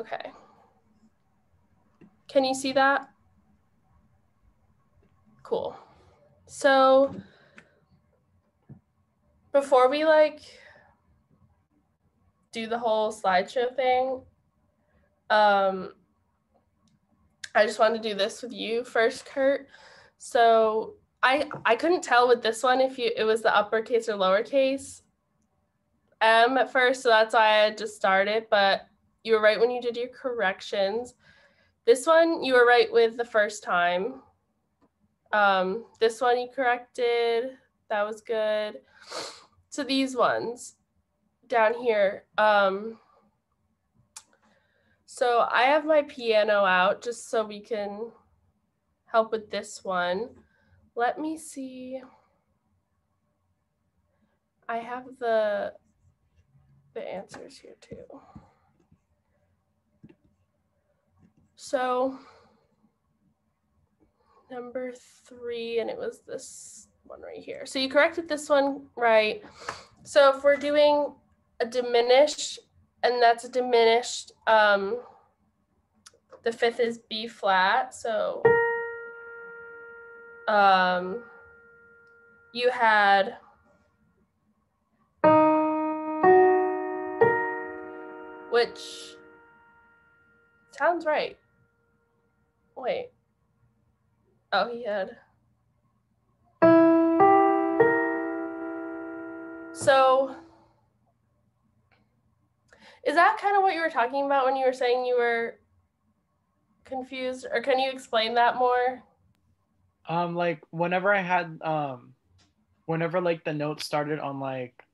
Okay. Can you see that? Cool. So before we like do the whole slideshow thing, I just wanted to do this with you first, Kurt. So I couldn't tell with this one if it was the uppercase or lowercase M at first, so that's why I just started, but you were right when you did your corrections. This one you were right with the first time. This one you corrected, that was good. So these ones down here, so I have my piano out just so we can help with this one. Let me see. I have the answers here too. So number 3, and it was this one right here. So you corrected this one right. So if we're doing a diminished, and that's a diminished, the 5th is B flat. So you had which sounds right. Wait. Oh, he had. So is that kind of what you were talking about when you were saying you were confused, or can you explain that more? Like whenever I had whenever like the notes started on like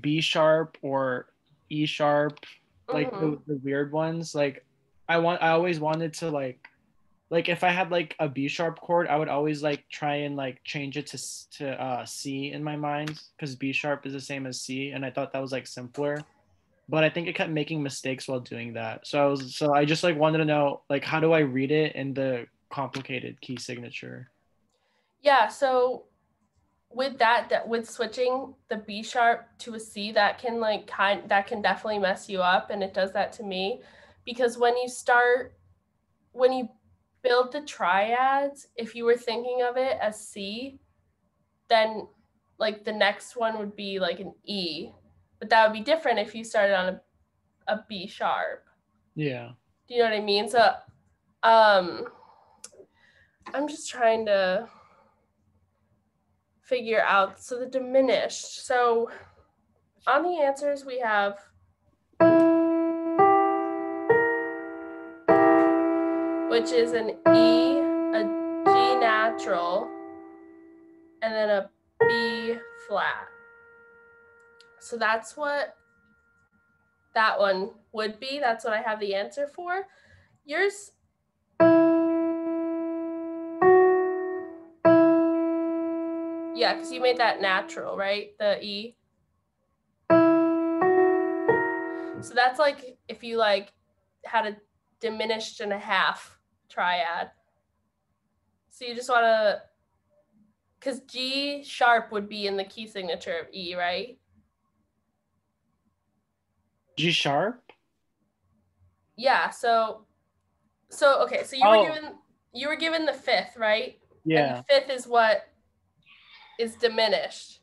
B sharp or E sharp, like the weird ones, like I always wanted to like if I had like a B sharp chord, I would always like try and like change it to C in my mind, because B sharp is the same as C, and I thought that was like simpler. But I think I kept making mistakes while doing that. So I just like wanted to know, like, how do I read it in the complicated key signature? Yeah, so with that with switching the B sharp to a C, that can that can definitely mess you up, and it does that to me, because when you build the triads, if you were thinking of it as C, then like the next one would be like an E, but that would be different if you started on a B sharp. Yeah. Do you know what I mean? So I'm just trying to figure out. So the diminished. So on the answers we have which is an E, a G natural, and then a B flat. So that's what that one would be. That's what I have the answer for. Yours, yeah, because you made that natural, right? The E. So that's like if you like had a diminished and a half triad. So you just want to, because G sharp would be in the key signature of E, right? G sharp? Yeah, so okay, so you were given the 5th, right? Yeah. And the 5th is what is diminished,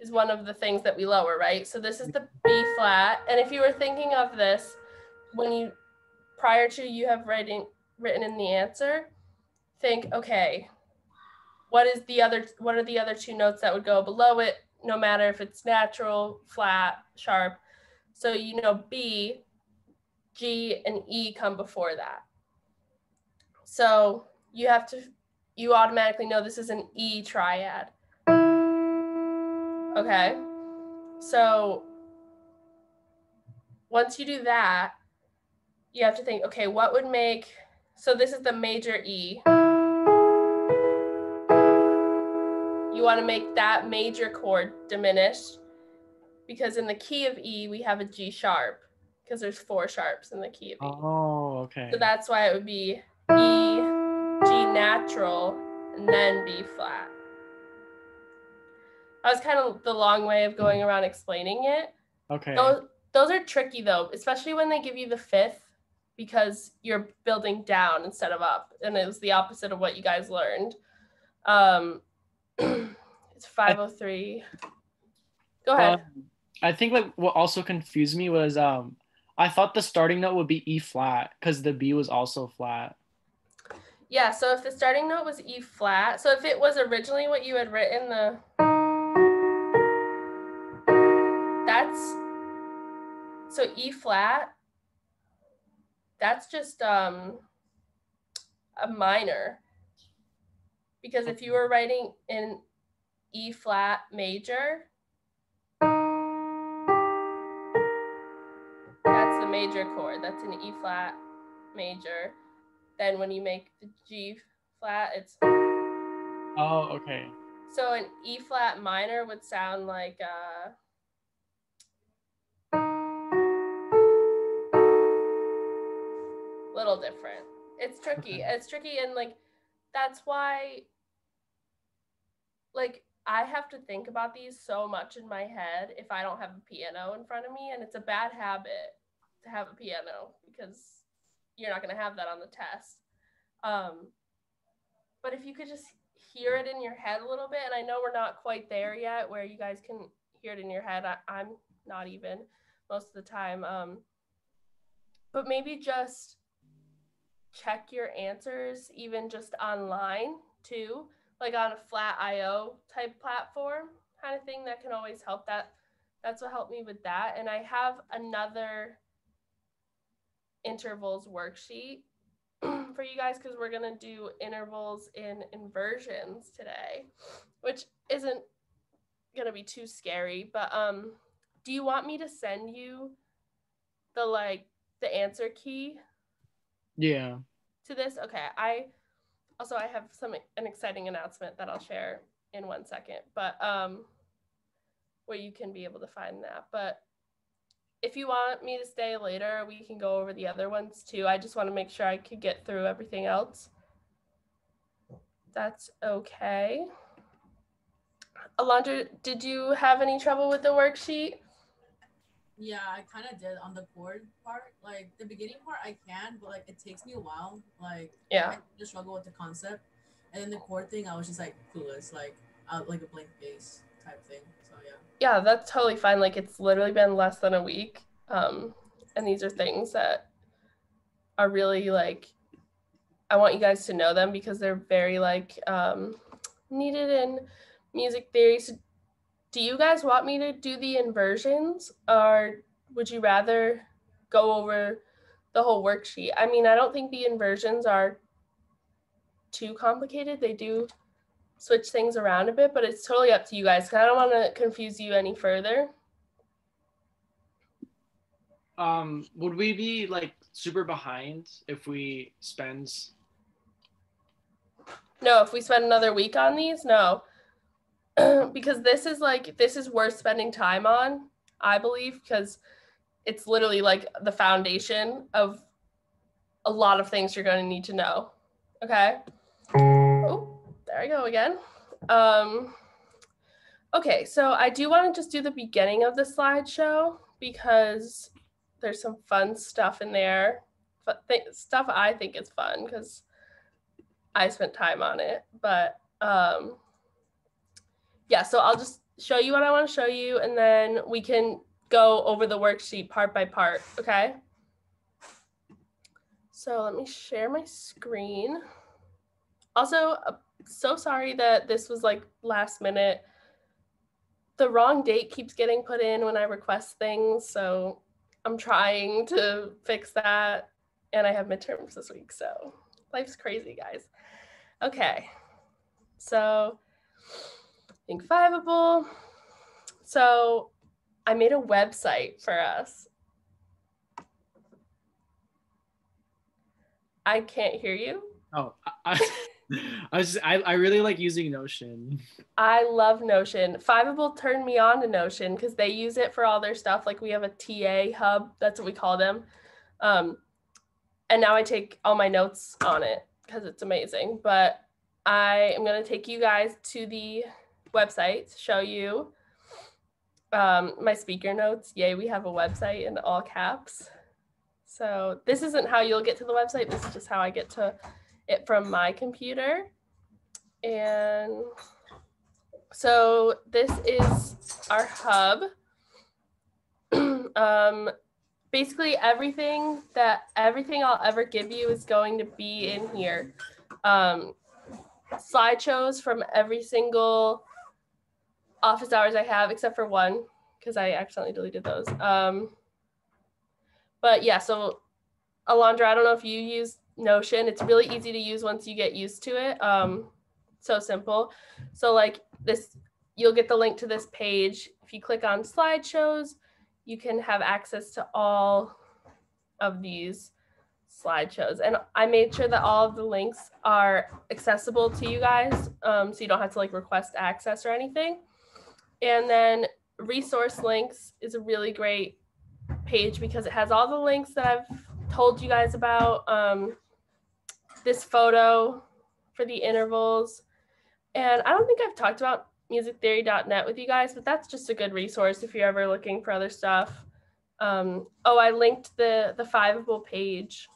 is one of the things that we lower, right? So this is the B flat, and if you were thinking of this when you prior to you have written in the answer, think, okay, what are the other 2 notes that would go below it, no matter if it's natural, flat, sharp. So you know B, G, and E come before that. So you automatically know this is an E triad. Okay. So once you do that, you have to think, okay, what would make, so this is the major E. You want to make that major chord diminished, because in the key of E, we have a G sharp, because there's 4 sharps in the key of E. Oh, okay. So that's why it would be E, G natural, and then B flat. That was kind of the long way of going around explaining it. Okay. Those are tricky though, especially when they give you the fifth, because you're building down instead of up, and it was the opposite of what you guys learned. It's 503. Go ahead. I think like what also confused me was I thought the starting note would be E flat because the B was also flat. Yeah, so if the starting note was E flat, so if it was originally what you had written, so E flat, that's just a minor. Because if you were writing in E flat major, that's the major chord. That's an E flat major. Then when you make the G flat, it's. Oh, okay. So an E flat minor would sound like little different. It's tricky. Okay. It's tricky, and like that's why like I have to think about these so much in my head if I don't have a piano in front of me, and it's a bad habit to have a piano because you're not going to have that on the test. But if you could just hear it in your head a little bit, and I know we're not quite there yet where you guys can hear it in your head. I'm not even most of the time. But maybe just check your answers even just online too, like on a flat IO type platform kind of thing. That can always help. That's what helped me with that. And I have another intervals worksheet for you guys because we're gonna do intervals in inversions today, which isn't gonna be too scary. But do you want me to send you the answer key? Yeah. To this? Okay. I have an exciting announcement that I'll share in 1 second, but where you can be able to find that. But if you want me to stay later, we can go over the other ones too. I just want to make sure I could get through everything else. That's okay. Alondra, did you have any trouble with the worksheet? Yeah, I kind of did on the chord part. Like the beginning part, I can, but like it takes me a while. Like yeah, I just struggle with the concept, and then the chord thing, I was just like clueless, like a blank bass type thing. So yeah. Yeah, that's totally fine. Like it's literally been less than a week, and these are things that are really like I want you guys to know them because they're very like needed in music theory. So do you guys want me to do the inversions, or would you rather go over the whole worksheet? I mean, I don't think the inversions are too complicated. They do switch things around a bit, but it's totally up to you guys because I don't want to confuse you any further. Would we be like super behind if we spend? No, if we spend another week on these, no. Because this is worth spending time on, I believe, because it's literally like the foundation of a lot of things you're going to need to know. Okay. Oh, there I go again. Okay, so I do want to just do the beginning of the slideshow because there's some fun stuff in there. Stuff I think is fun because I spent time on it. But yeah, so I'll just show you what I want to show you, and then we can go over the worksheet part by part, okay? So let me share my screen. Also, so sorry that this was like last minute. The wrong date keeps getting put in when I request things, so I'm trying to fix that. And I have midterms this week, so life's crazy, guys. Okay, so think fiveable. So I made a website for us. I can't hear you. Oh, I really like using Notion. I love Notion. Fiveable turned me on to Notion because they use it for all their stuff. Like we have a TA hub, that's what we call them. And now I take all my notes on it because it's amazing. But I am going to take you guys to the website to show you my speaker notes. Yay, we have a website in all caps. So this isn't how you'll get to the website. This is just how I get to it from my computer. And so this is our hub. Basically everything I'll ever give you is going to be in here. Slideshows from every single office hours I have, except for one, because I accidentally deleted those. But yeah, so Alondra, I don't know if you use Notion. It's really easy to use once you get used to it. So simple. So like this, you'll get the link to this page. If you click on slideshows, you can have access to all of these slideshows. And I made sure that all of the links are accessible to you guys, so you don't have to like request access or anything. And then resource links is a really great page because it has all the links that I've told you guys about. This photo for the intervals. And I don't think I've talked about musictheory.net with you guys, but that's just a good resource if you're ever looking for other stuff. I linked the Fiveable page.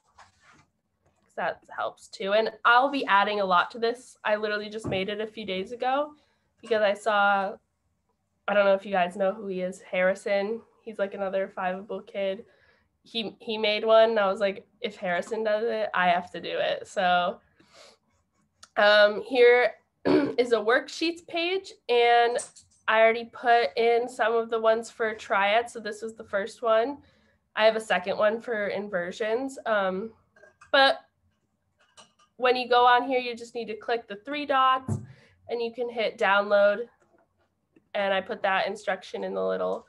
That helps too. And I'll be adding a lot to this. I literally just made it a few days ago because I saw, I don't know if you guys know who he is, Harrison. He's like another Fiveable kid. He made one. And I was like, if Harrison does it, I have to do it. So here is a worksheets page, and I already put in some of the ones for Triad. So this was the first one. I have a second one for inversions. But when you go on here, you just need to click the 3 dots and you can hit download. And I put that instruction in the little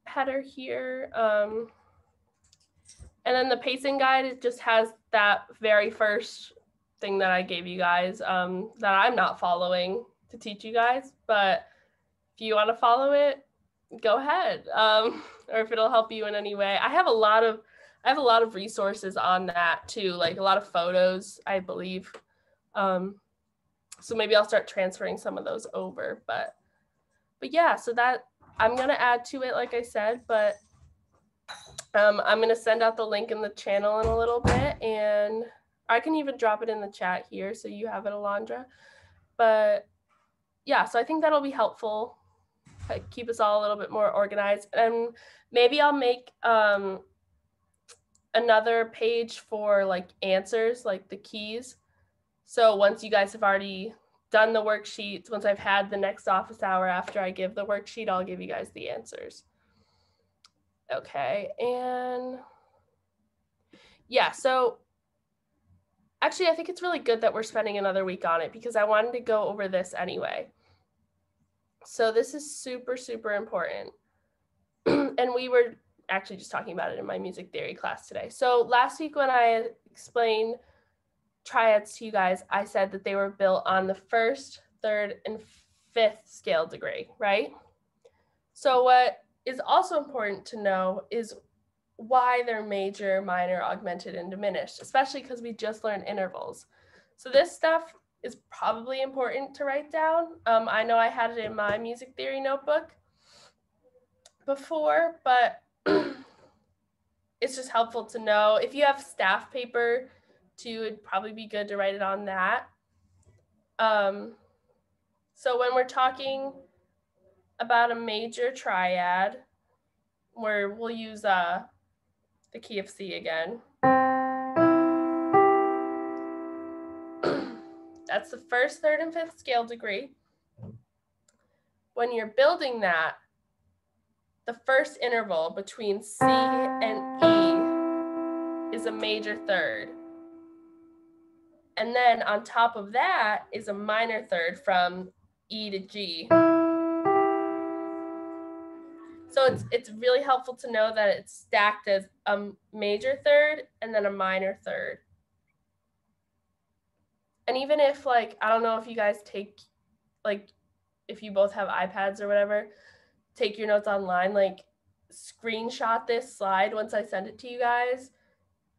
header here. And then the pacing guide, it just has that very first thing that I gave you guys that I'm not following to teach you guys. But if you want to follow it, go ahead. Or if it'll help you in any way. I have a lot of resources on that too, like a lot of photos, I believe. So maybe I'll start transferring some of those over. But yeah, so that I'm gonna add to it, like I said, but I'm gonna send out the link in the channel in a little bit, and I can even drop it in the chat here so you have it, Alondra. But yeah, so I think that'll be helpful. Keep us all a little bit more organized, and maybe I'll make another page for like answers, like the keys. So once you guys have already done the worksheets, once I've had the next office hour after I give the worksheet, I'll give you guys the answers. Okay, and yeah, so actually I think it's really good that we're spending another week on it because I wanted to go over this anyway. So this is super, super important. And we were actually just talking about it in my music theory class today. So last week when I explained triads to you guys, I said that they were built on the 1st, 3rd, and 5th scale degree, right? So what is also important to know is why they're major, minor, augmented, and diminished, especially because we just learned intervals. So this stuff is probably important to write down. I know I had it in my music theory notebook before, but it's just helpful to know. If you have staff paper too, it'd probably be good to write it on that. So when we're talking about a major triad, where we'll use the key of C again. That's the 1st, 3rd, and 5th scale degree. When you're building that, the first interval between C and E is a major 3rd. And then on top of that is a minor 3rd from E to G. So it's really helpful to know that it's stacked as a major 3rd and then a minor 3rd. And even if, like, I don't know if you guys take, like, if you both have iPads or whatever, take your notes online, like, screenshot this slide once I send it to you guys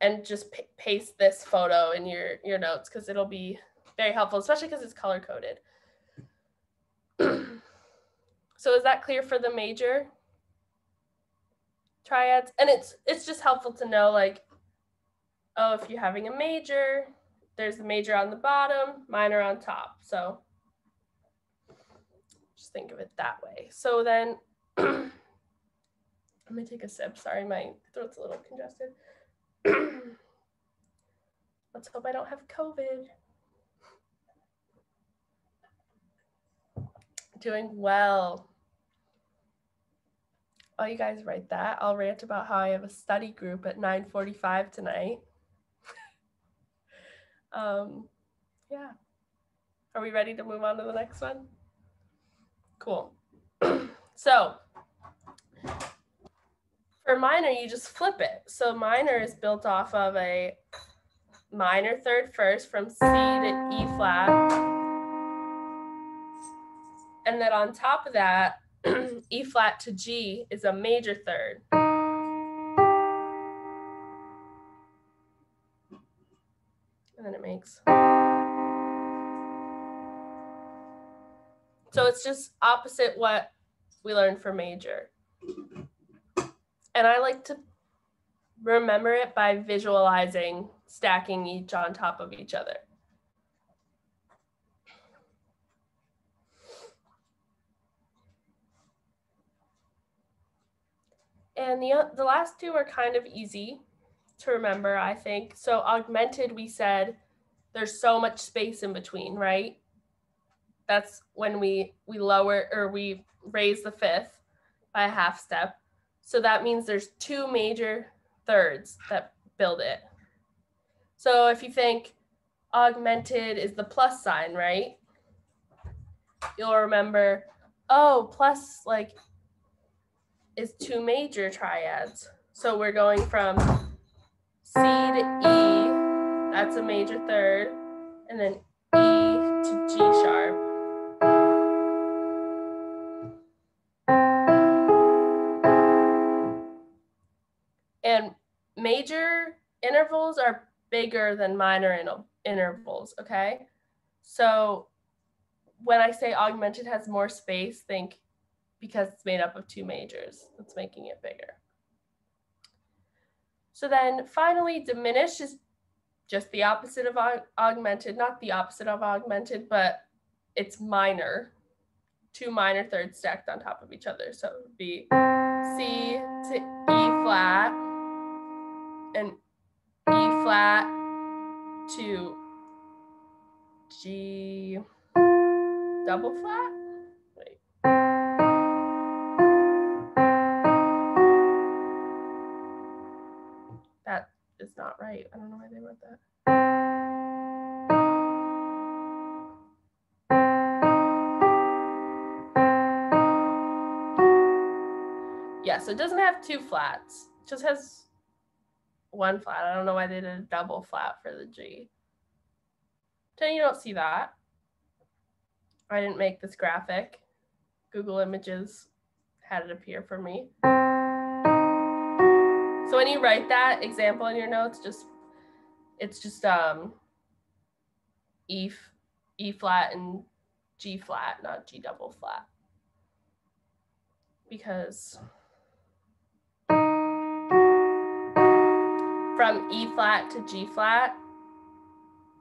and just paste this photo in your notes because it'll be very helpful, especially because it's color-coded. So is that clear for the major triads? And it's just helpful to know, like, oh, if you're having a major, there's the major on the bottom, minor on top. So just think of it that way. So then let me take a sip. Sorry, my throat's a little congested. Let's hope I don't have COVID. Doing well. Oh, you guys write that. I'll rant about how I have a study group at 9:45 tonight. Yeah. Are we ready to move on to the next one? Cool. So for minor, you just flip it. So minor is built off of a minor third first from C to E flat. And then on top of that, E flat to G is a major third. And then it makes. So it's just opposite what we learned for major. And I like to remember it by visualizing stacking each on top of each other. And the last two are kind of easy to remember, I think. So augmented, we said there's so much space in between, right? That's when we lower or we raise the fifth by a half step. So that means there's two major thirds that build it. So if you think augmented is the plus sign, right? You'll remember, oh, plus like is two major triads. So we're going from C to E, that's a major third, and then E to G sharp. And major intervals are bigger than minor intervals, okay? So when I say augmented has more space, think because it's made up of two majors, that's making it bigger. So then finally, diminished is just the opposite of augmented, not the opposite of augmented, but it's minor, two minor thirds stacked on top of each other. So it would be C to E flat and E flat to G double flat. Wait. That is not right. I don't know why they wrote that. Yeah, so it doesn't have two flats. It just has one flat. I don't know why they did a double flat for the G. Then you don't see that. I didn't make this graphic. Google Images had it appear for me. So when you write that example in your notes, it's just E flat and G flat, not G double flat. Because from E flat to G flat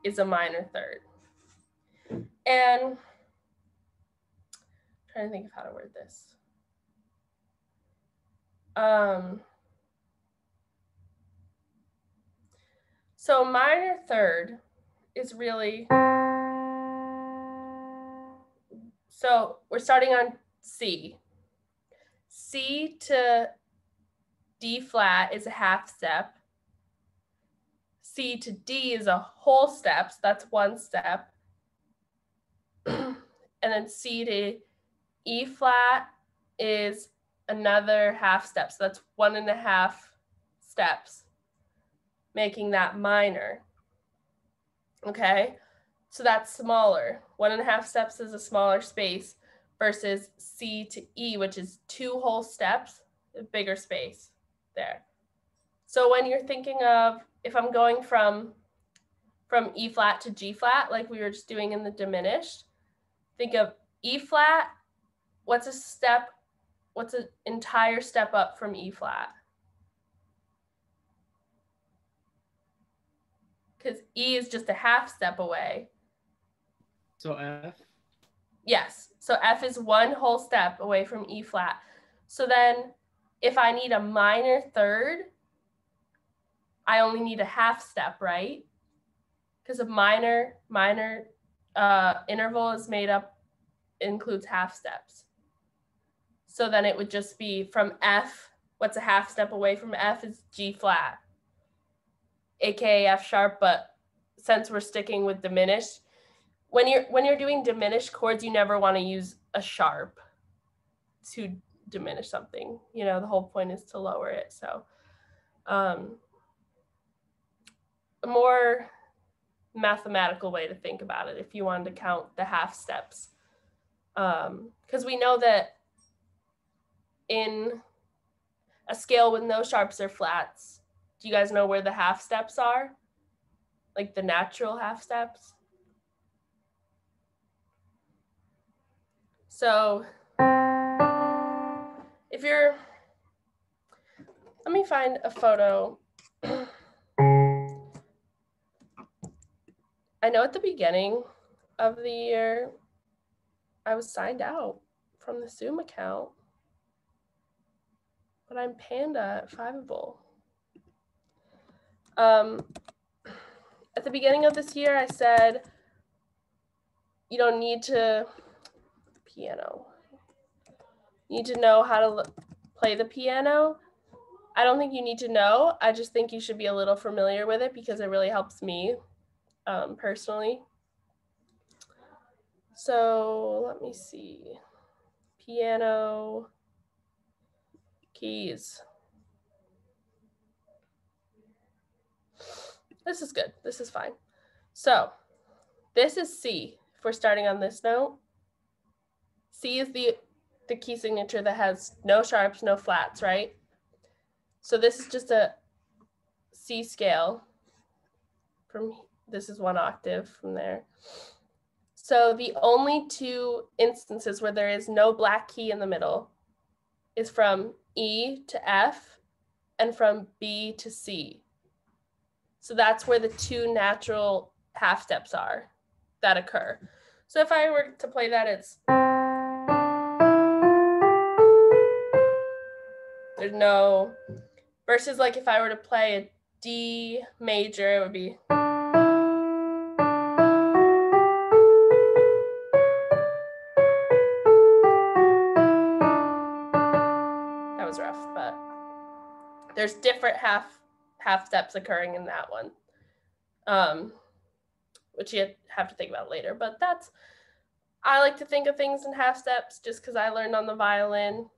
is a minor third. And I'm trying to think of how to word this. So minor third is really, so we're starting on C. C to D flat is a half step. C to D is a whole step, so that's one step. And then C to E flat is another half step, so that's 1.5 steps, making that minor. Okay, so that's smaller. 1.5 steps is a smaller space versus C to E, which is 2 whole steps, a bigger space there. So when you're thinking of, if I'm going from E flat to G flat, like we were just doing in the diminished, think of E flat what's an entire step up from E flat? Because E is just a half step away. So F? Yes, so F is one whole step away from E flat. So then if I need a minor third, I only need a half step, right? Because a minor interval is includes half steps. So then it would just be from F, what's a half step away from F is G flat, aka F sharp, but since we're sticking with diminished, when you're doing diminished chords, you never want to use a sharp to diminish something. You know, the whole point is to lower it. So a more mathematical way to think about it if you wanted to count the half steps. Because we know that in a scale with no sharps or flats, do you guys know where the half steps are? Like the natural half steps? So if you're, let me find a photo. I know at the beginning of the year, I was signed out from the Zoom account, but I'm Panda at Fiveable. At the beginning of this year, I said, you don't need to piano. You need to know how to play the piano. I don't think you need to know. I just think you should be a little familiar with it because it really helps me personally. So let me see. Piano, keys. This is good. This is fine. So this is C. If we're starting on this note, C is the key signature that has no sharps, no flats, right? So this is just a C scale. This is one octave from there. So the only two instances where there is no black key in the middle is from E to F and from B to C. So that's where the two natural half steps are that occur. So if I were to play that, it's, there's no, versus like if I were to play a D major, it would be. That was rough, but there's different half steps occurring in that one, which you have to think about later. But I like to think of things in half steps just because I learned on the violin.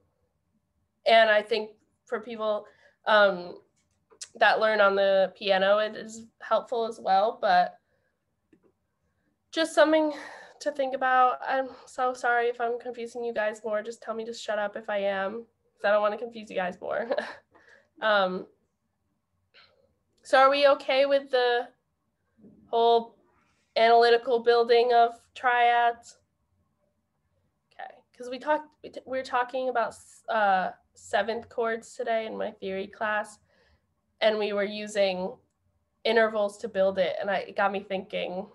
And I think for people that learn on the piano, it is helpful as well, but just something to think about. I'm so sorry if I'm confusing you guys more. Just tell me to shut up if I am, because I don't want to confuse you guys more. So are we okay with the whole analytical building of triads? Okay, because we were talking about seventh chords today in my theory class, and we were using intervals to build it, and it got me thinking,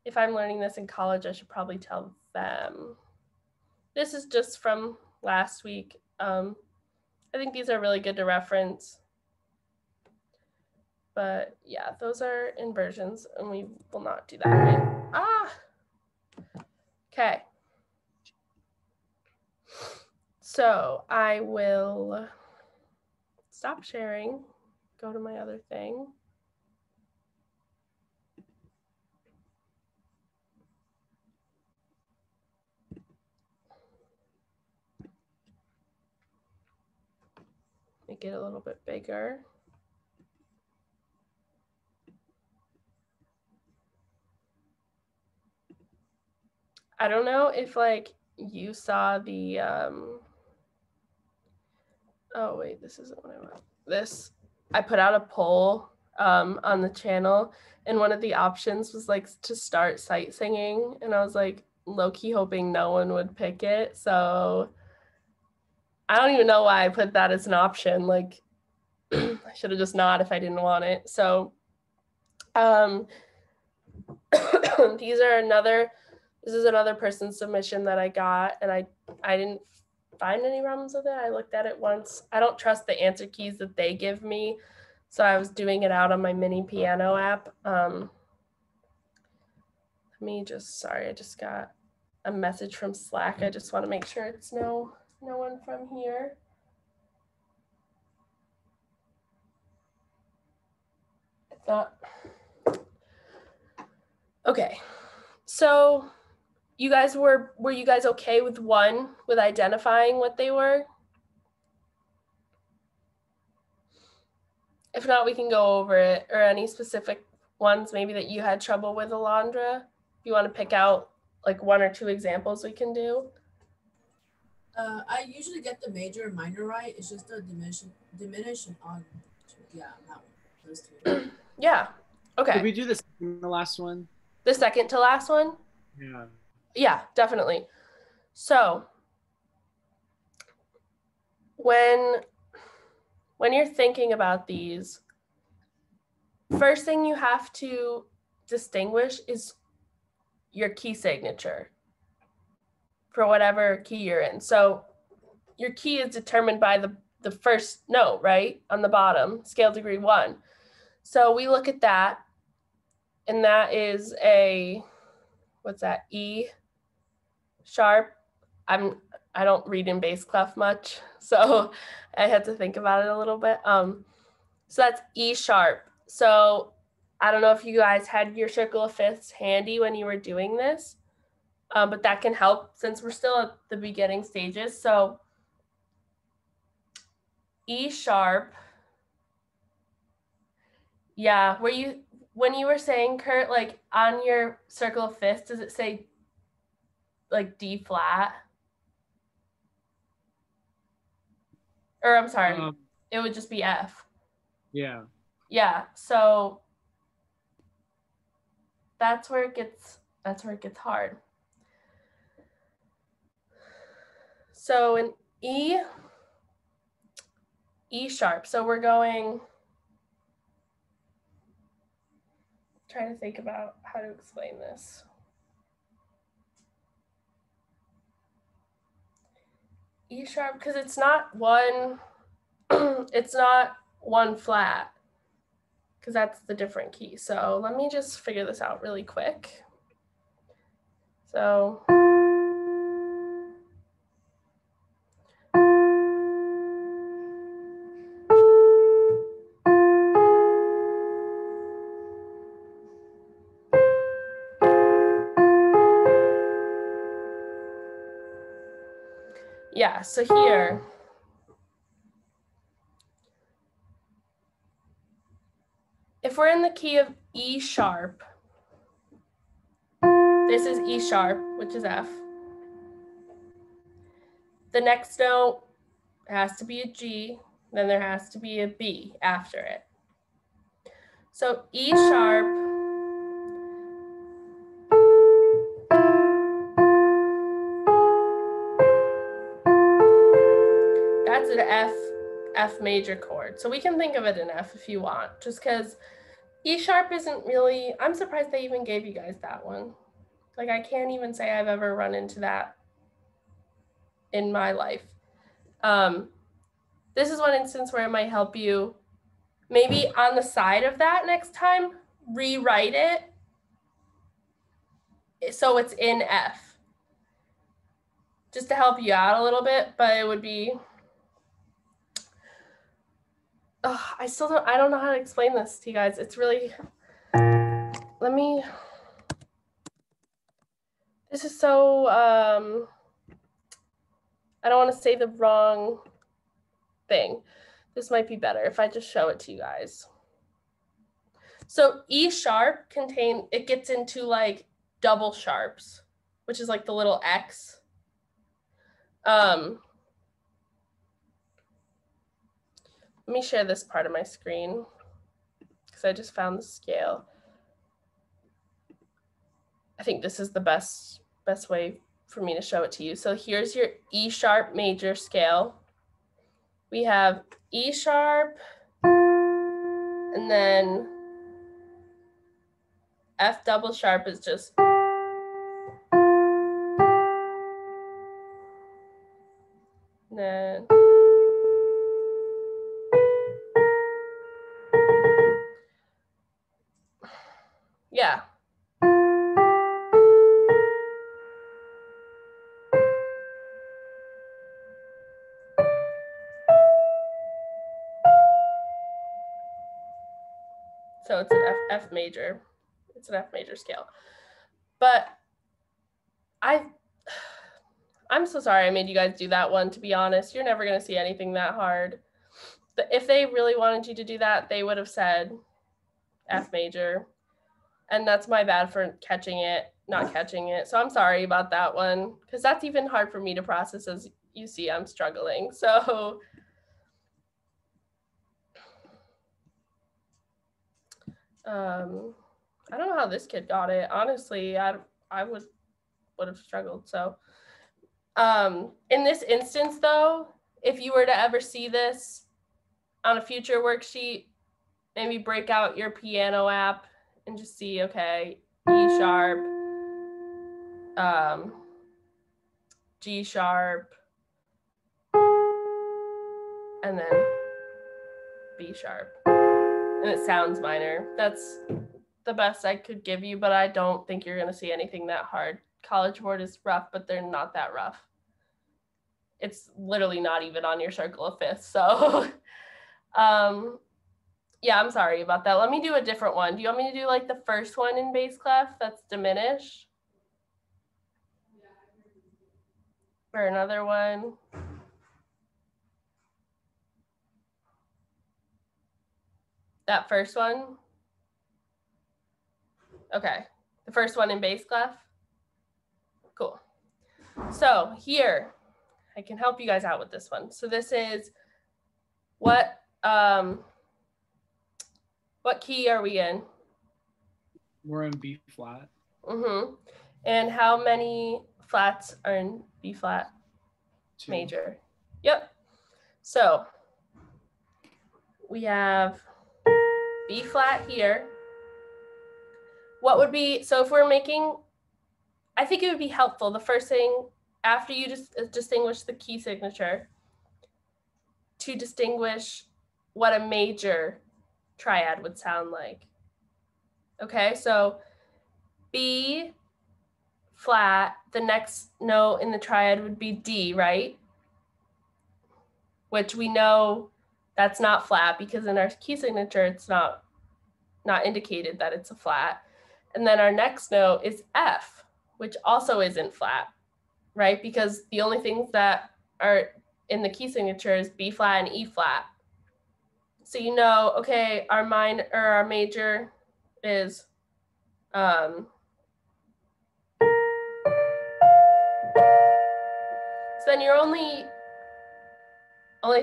if I'm learning this in college, I should probably tell them. This is just from last week. I think these are really good to reference. But yeah, those are inversions, and we will not do that, right? Okay. So I will stop sharing, go to my other thing. Make it a little bit bigger. I don't know if like you saw the, oh wait, this isn't what I want. This, I put out a poll on the channel, and one of the options was like to start sight singing. And I was like, low-key hoping no one would pick it. So I don't even know why I put that as an option. Like I should have just not if I didn't want it. So this is another person's submission that I got, and I didn't find any problems with it. I looked at it once. I don't trust the answer keys that they give me, so I was doing it out on my mini piano app. I just got a message from Slack. I just want to make sure it's no one from here. It's not. Okay, so you guys were you guys okay with identifying what they were? If not, we can go over it, or any specific ones maybe that you had trouble with, Alondra. If you want to pick out like 1 or 2 examples we can do. I usually get the major and minor right. It's just the diminished and augmented. Yeah, that one. Those 2. Yeah. Okay. Did we do the last one? The second to last one? Yeah. Yeah, definitely. So when you're thinking about these, first thing you have to distinguish is your key signature for whatever key you're in. So your key is determined by the first note, right? On the bottom, scale degree 1. So we look at that, and that is what's that, E sharp. I don't read in bass clef much, so I had to think about it a little bit. So that's E sharp. So I don't know if you guys had your circle of fifths handy when you were doing this, but that can help since we're still at the beginning stages. So E sharp. Yeah, when you were saying, Kurt, like on your circle of fifths, does it say like D flat? Or I'm sorry, it would just be F. Yeah. Yeah, so that's where it gets hard. So in E sharp, so we're going, trying to think about how to explain this. E sharp, because it's not one flat, because that's the different key. So let me just figure this out really quick. So yeah, so here, if we're in the key of E sharp, this is E sharp, which is F. The next note has to be a G, then there has to be a B after it. So E sharp, that's an F major chord. So we can think of it in F if you want, just because E sharp isn't really, I'm surprised they even gave you guys that one. Like I can't even say I've ever run into that in my life. This is one instance where it might help you maybe on the side of that next time, rewrite it so it's in F, just to help you out a little bit, but it would be, I don't know how to explain this to you guys. It's really, this is so, I don't want to say the wrong thing. This might be better if I just show it to you guys. So E sharp it gets into like double sharps, which is like the little X. Let me share this part of my screen because I just found the scale. I think this is the best best way for me to show it to you. So here's your E sharp major scale. We have E sharp, and then F double sharp is just and then yeah. So it's an F major. It's an F major scale. But I'm so sorry I made you guys do that one, to be honest. You're never going to see anything that hard. If they really wanted you to do that, they would have said F major. And that's my bad for not catching it. So I'm sorry about that one, because that's even hard for me to process. As you see, I'm struggling. So I don't know how this kid got it. Honestly, I would have struggled. So in this instance, though, if you were to ever see this on a future worksheet, maybe break out your piano app and just see, okay, E sharp, G sharp, and then B sharp. And it sounds minor. That's the best I could give you, but I don't think you're going to see anything that hard. College Board is rough, but they're not that rough. It's literally not even on your circle of fifths. So yeah, I'm sorry about that. Let me do a different one. Do you want me to do like the first one in bass clef that's diminished? Or another one? That first one? Okay, the first one in bass clef? Cool. So here, I can help you guys out with this one. So this is what key are we in? We're in B flat. Mm-hmm. And how many flats are in B flat? 2. Major. Yep. So we have B flat here. What would be, so if we're making, I think it would be helpful, the first thing after you just distinguish the key signature, to distinguish what a major triad would sound like. Okay, so B flat, the next note in the triad would be D, right? Which we know that's not flat because in our key signature, it's not indicated that it's a flat. And then our next note is F, which also isn't flat, right? Because the only things that are in the key signature is B flat and E flat. So you know, okay, our minor or our major is so then your only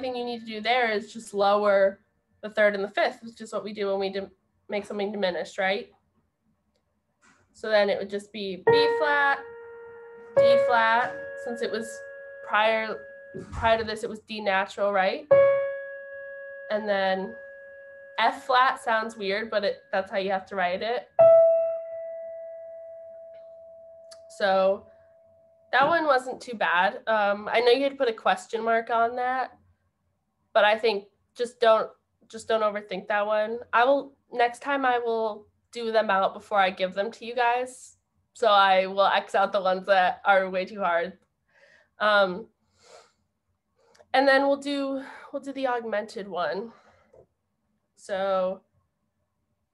thing you need to do there is just lower the third and the fifth, which is what we do when we make something diminished, right? So then it would just be B flat, D flat, since it was prior to this, it was D natural, right? And then F flat sounds weird, but that's how you have to write it. So that one wasn't too bad. I know you had put a question mark on that, but I think just don't overthink that one. Next time I will do them out before I give them to you guys. So I will X out the ones that are way too hard. And then we'll do the augmented one. So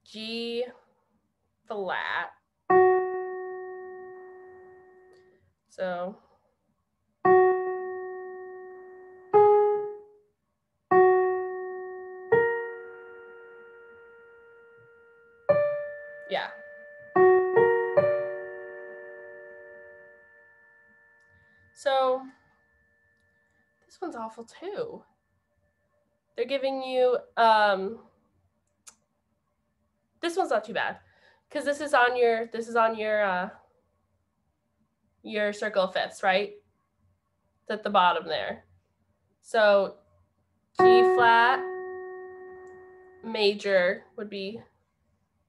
G flat. So yeah. So this one's awful too. They're giving you, this one's not too bad because this is on your your circle of fifths, right? It's at the bottom there. So G flat major would be,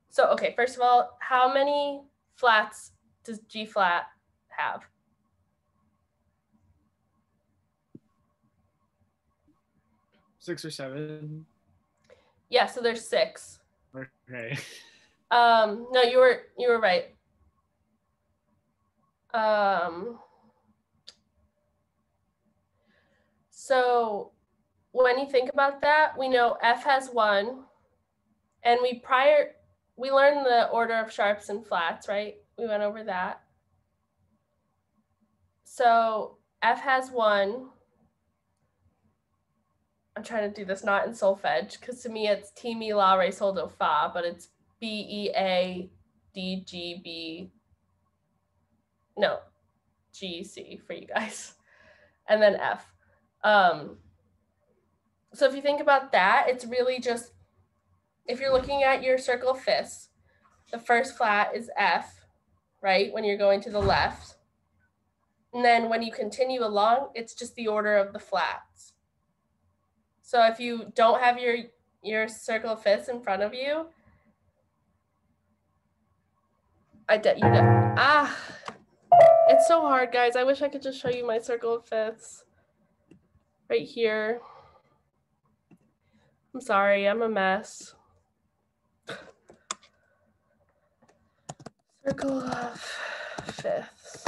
so okay, first of all, how many flats does G flat have? Six or seven. Yeah, so there's 6. Okay. No, you were right. So when you think about that, we know F has 1, and we learned the order of sharps and flats, right? We went over that. So F has 1. I'm trying to do this not in solfege, because to me it's ti, mi, la, re, sol, do, fa, but it's B, E, A, D, G, B, no, G, C for you guys, and then F. So if you think about that, it's really just, if you're looking at your circle of fifths, the first flat is F, right? When you're going to the left. And then when you continue along, it's just the order of the flats. So if you don't have your circle of fifths in front of you, it's so hard, guys. I wish I could just show you my circle of fifths right here. I'm sorry, I'm a mess. Circle of fifths.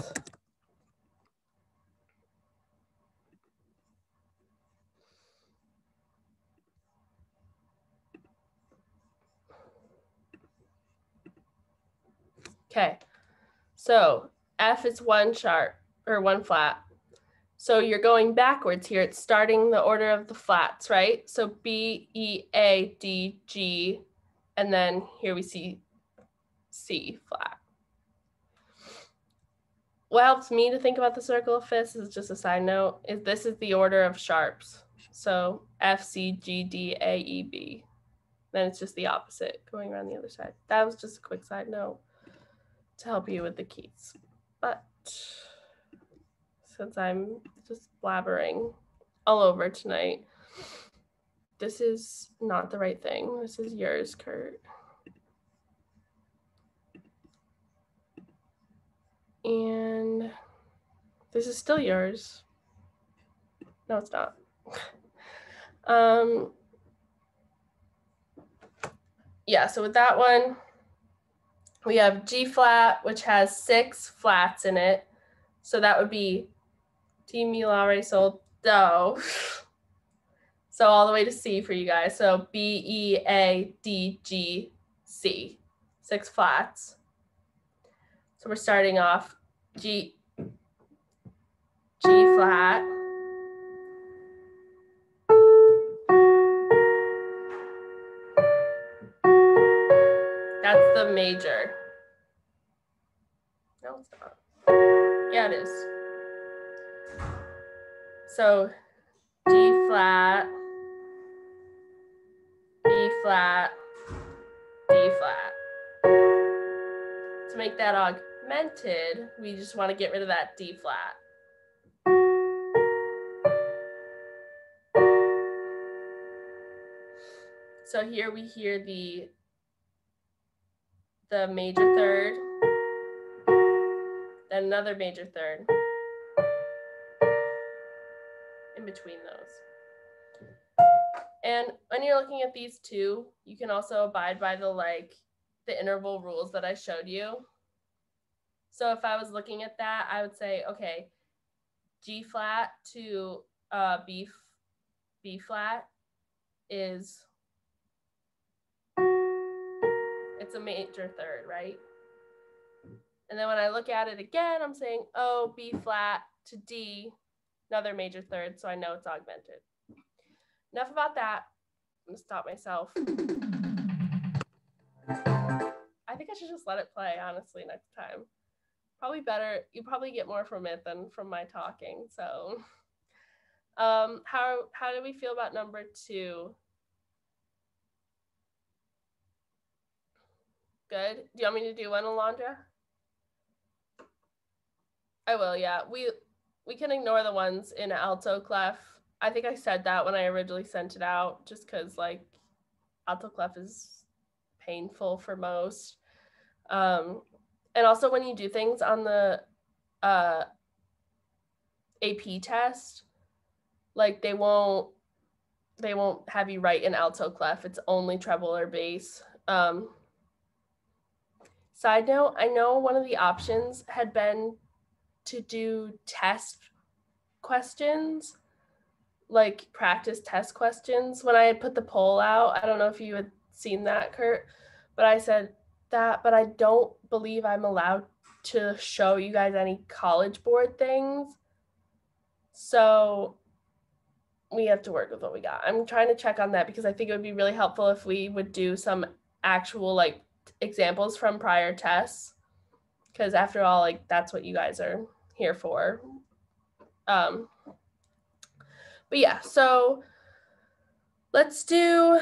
Okay, so F is 1 sharp or 1 flat. So you're going backwards here. It's starting the order of the flats, right? So B, E, A, D, G, and then here we see C flat. What helps me to think about the circle of fifths is just a side note, is this is the order of sharps. So F, C, G, D, A, E, B. Then it's just the opposite going around the other side. That was just a quick side note to help you with the keys. But since I'm just blabbering all over tonight, this is not the right thing. This is yours, Kurt. And this is still yours. No, it's not. Yeah, so with that one, we have G flat, which has 6 flats in it. So that would be ti, mi, la, re, sol, do. So all the way to C for you guys. So B, E, A, D, G, C. 6 flats. So we're starting off G flat. That's the major. No, it's not. Yeah, it is. So G flat, B flat, D flat. To make that augmented, we just want to get rid of that D flat. So here we hear the major third, then another major third in between those. And when you're looking at these two, you can also abide by the interval rules that I showed you. So if I was looking at that, I would say, okay, G flat to B flat is, it's a major third, right? And then when I look at it again, I'm saying, oh, B flat to D, another major third, so I know it's augmented. Enough about that. I'm gonna stop myself. I think I should just let it play, honestly, next time. Probably better, you probably get more from it than from my talking, so. How do we feel about number 2? Good. Do you want me to do one, Alondra? I will, yeah. We can ignore the ones in alto clef. I think I said that when I originally sent it out, just because like alto clef is painful for most. And also when you do things on the AP test, like they won't have you write in alto clef. It's only treble or bass. Side note, I know one of the options had been to do test questions, like practice test questions. When I had put the poll out, I don't know if you had seen that, Kurt, but I said that, but I don't believe I'm allowed to show you guys any College Board things. So we have to work with what we got. I'm trying to check on that because I think it would be really helpful if we would do some actual like examples from prior tests. Because after all, like that's what you guys are here for. But yeah, so let's do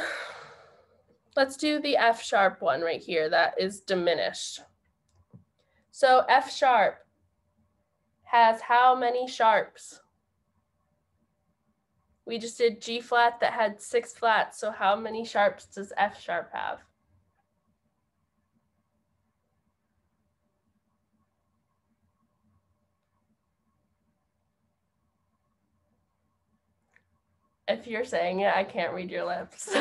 the F sharp one right here that is diminished. So F sharp has how many sharps? We just did G flat that had 6 flats. So how many sharps does F sharp have? If you're saying it, I can't read your lips.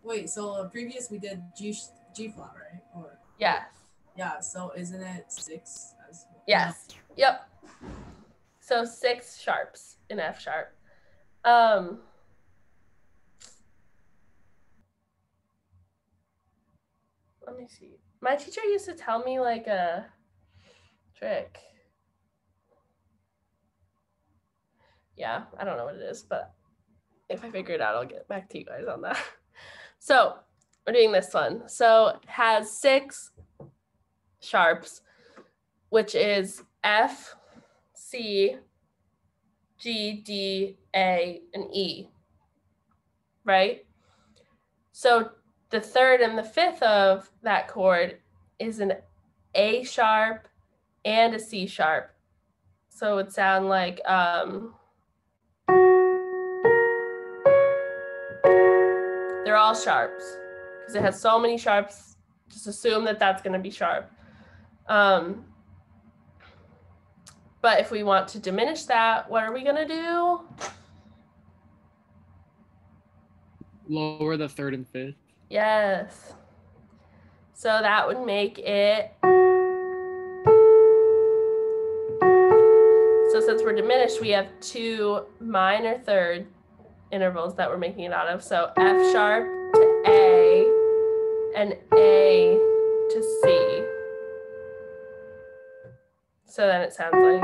Wait, so previous we did G flat, right? Or yes. yeah, so isn't it 6 as well? Yes. Yep. So 6 sharps in F sharp. Let me see. My teacher used to tell me like a trick. Yeah, I don't know what it is, but if I figure it out, I'll get back to you guys on that. So we're doing this one. So it has 6 sharps, which is F, C, G, D, A, and E, right? So the 3rd and the 5th of that chord is an A sharp and a C sharp. So it would sound like they're all sharps because it has so many sharps. Just assume that that's going to be sharp. But if we want to diminish that, what are we going to do? Lower the 3rd and 5th. Yes. So that would make it. So since we're diminished, we have 2 minor 3rd intervals that we're making it out of. So F sharp to A and A to C. So then it sounds like.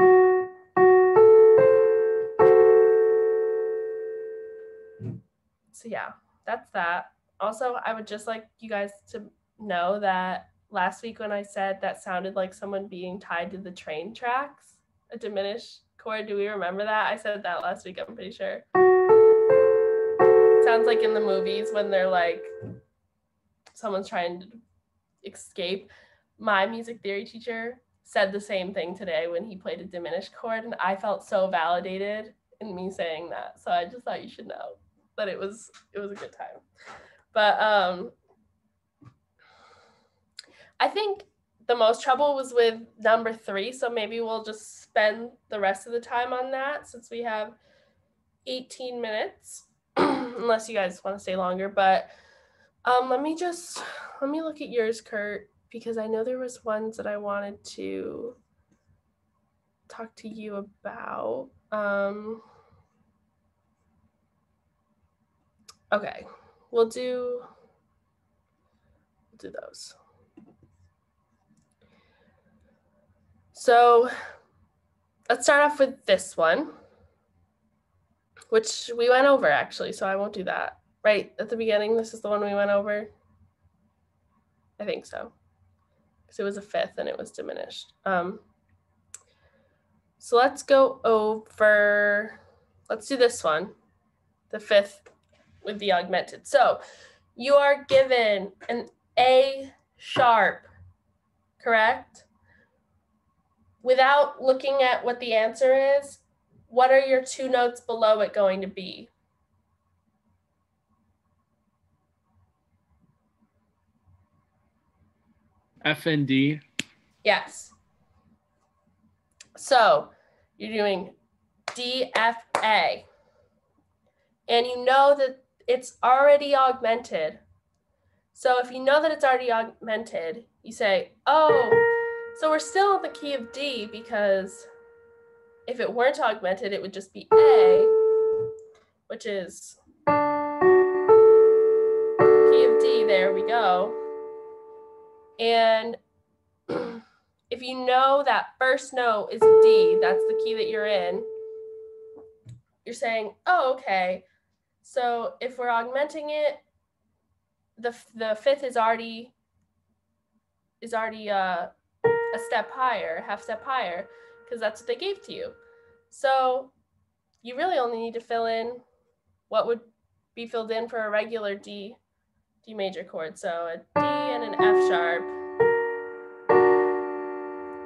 So yeah, that's that. Also, I would just like you guys to know that last week when I said that sounded like someone being tied to the train tracks, a diminished chord, do we remember that? I said that last week, I'm pretty sure. Sounds like in the movies when they're like, someone's trying to escape. My music theory teacher said the same thing today when he played a diminished chord, and I felt so validated in me saying that. So I just thought you should know that it was a good time. But I think the most trouble was with number 3, so maybe we'll just spend the rest of the time on that since we have 18 minutes, unless you guys want to stay longer. But let me look at yours, Kurt, because I know there was ones that I wanted to talk to you about. Okay, we'll do those. So let's start off with this one, which we went over actually, so I won't do that. Right at the beginning, this is the one we went over. I think so, because it was a 5th and it was diminished. So let's go over, let's do this one, the 5th with the augmented. So you are given an A sharp, correct? Without looking at what the answer is, what are your two notes below it going to be? F and D. Yes. So you're doing D, F, A. And you know that it's already augmented. So if you know that it's already augmented, you say, oh, so we're still in the key of D, because if it weren't augmented, it would just be A, which is key of D. There we go. And if you know that first note is a D, that's the key that you're in, you're saying, oh, okay. So if we're augmenting it, the fifth is already a step higher, half step higher, because that's what they gave to you. So you really only need to fill in what would be filled in for a regular D major chord. So a D and an F sharp.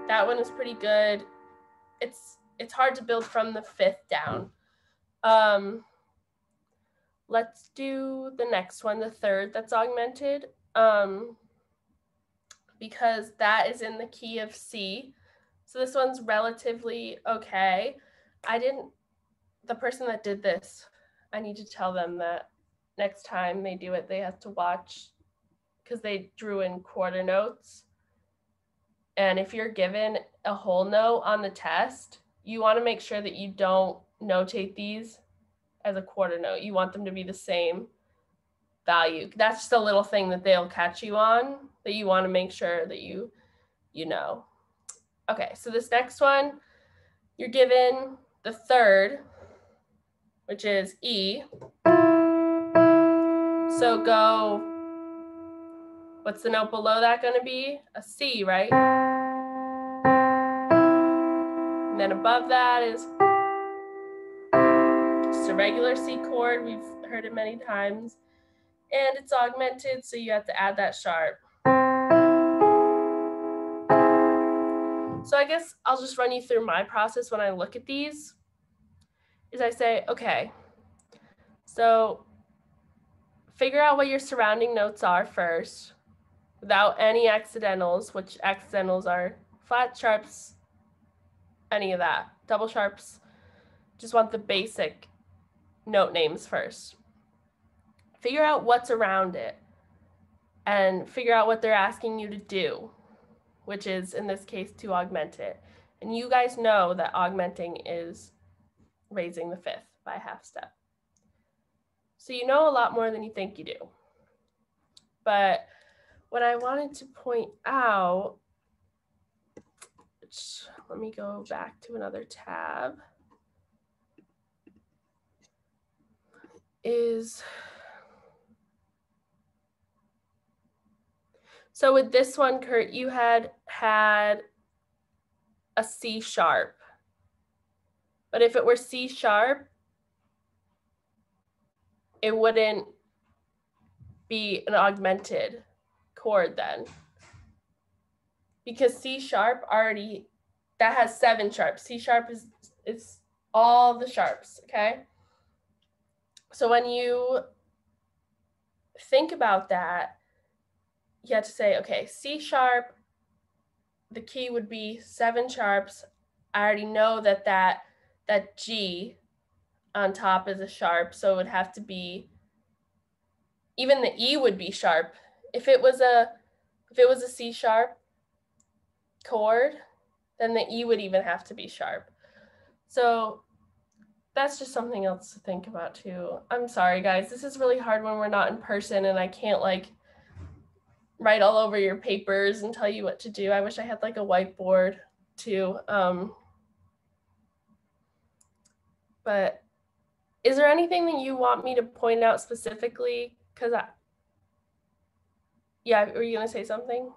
That one is pretty good. It's hard to build from the fifth down. Let's do the next one, the third that's augmented, because that is in the key of C. So this one's relatively okay. The person that did this, I need to tell them that next time they do it, they have to watch, because they drew in quarter notes. And if you're given a whole note on the test, you want to make sure that you don't notate these as a quarter note. You want them to be the same value. That's just a little thing that they'll catch you on that you want to make sure that you know. Okay, so this next one, you're given the third, which is E. So go, what's the note below that going to be? A C, right? And then above that is just a regular C chord. We've heard it many times. And it's augmented, so you have to add that sharp. So I guess I'll just run you through my process when I look at these. Is I say, okay, so figure out what your surrounding notes are first without any accidentals, which accidentals are flat sharps, any of that, double sharps. Just want the basic note names first. Figure out what's around it and figure out what they're asking you to do, which is in this case to augment it. And you guys know that augmenting is raising the fifth by a half step. So you know a lot more than you think you do. But what I wanted to point out, which, let me go back to another tab, is, so with this one, Kurt, you had a C sharp. But if it were C sharp, it wouldn't be an augmented chord then. Because C sharp already, that has 7 sharps. C sharp is all the sharps, okay? So when you think about that, you have to say, okay, C sharp, the key would be 7 sharps. I already know that G on top is a sharp, so it would have to be, even the E would be sharp. If it was a C sharp chord, then the E would even have to be sharp. So that's just something else to think about too. I'm sorry, guys. This is really hard when we're not in person and I can't like write all over your papers and tell you what to do. I wish I had like a whiteboard too. But is there anything that you want me to point out specifically? Because yeah, were you gonna say something?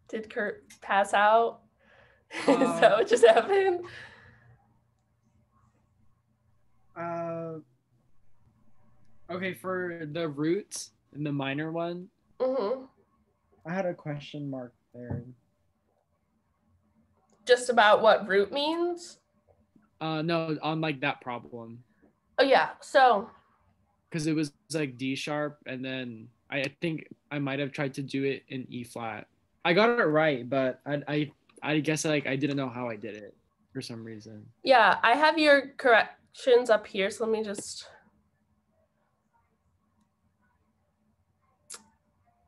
Did Kurt pass out? Is that what just happened? Okay, for the roots in the minor one, I had a question mark there. Just about what root means? No, on like that problem. Oh yeah, so. Because it was like D sharp, and then I think I might have tried to do it in E flat. I got it right, but I guess like I didn't know how I did it for some reason. Yeah, I have your corrections up here, so let me just.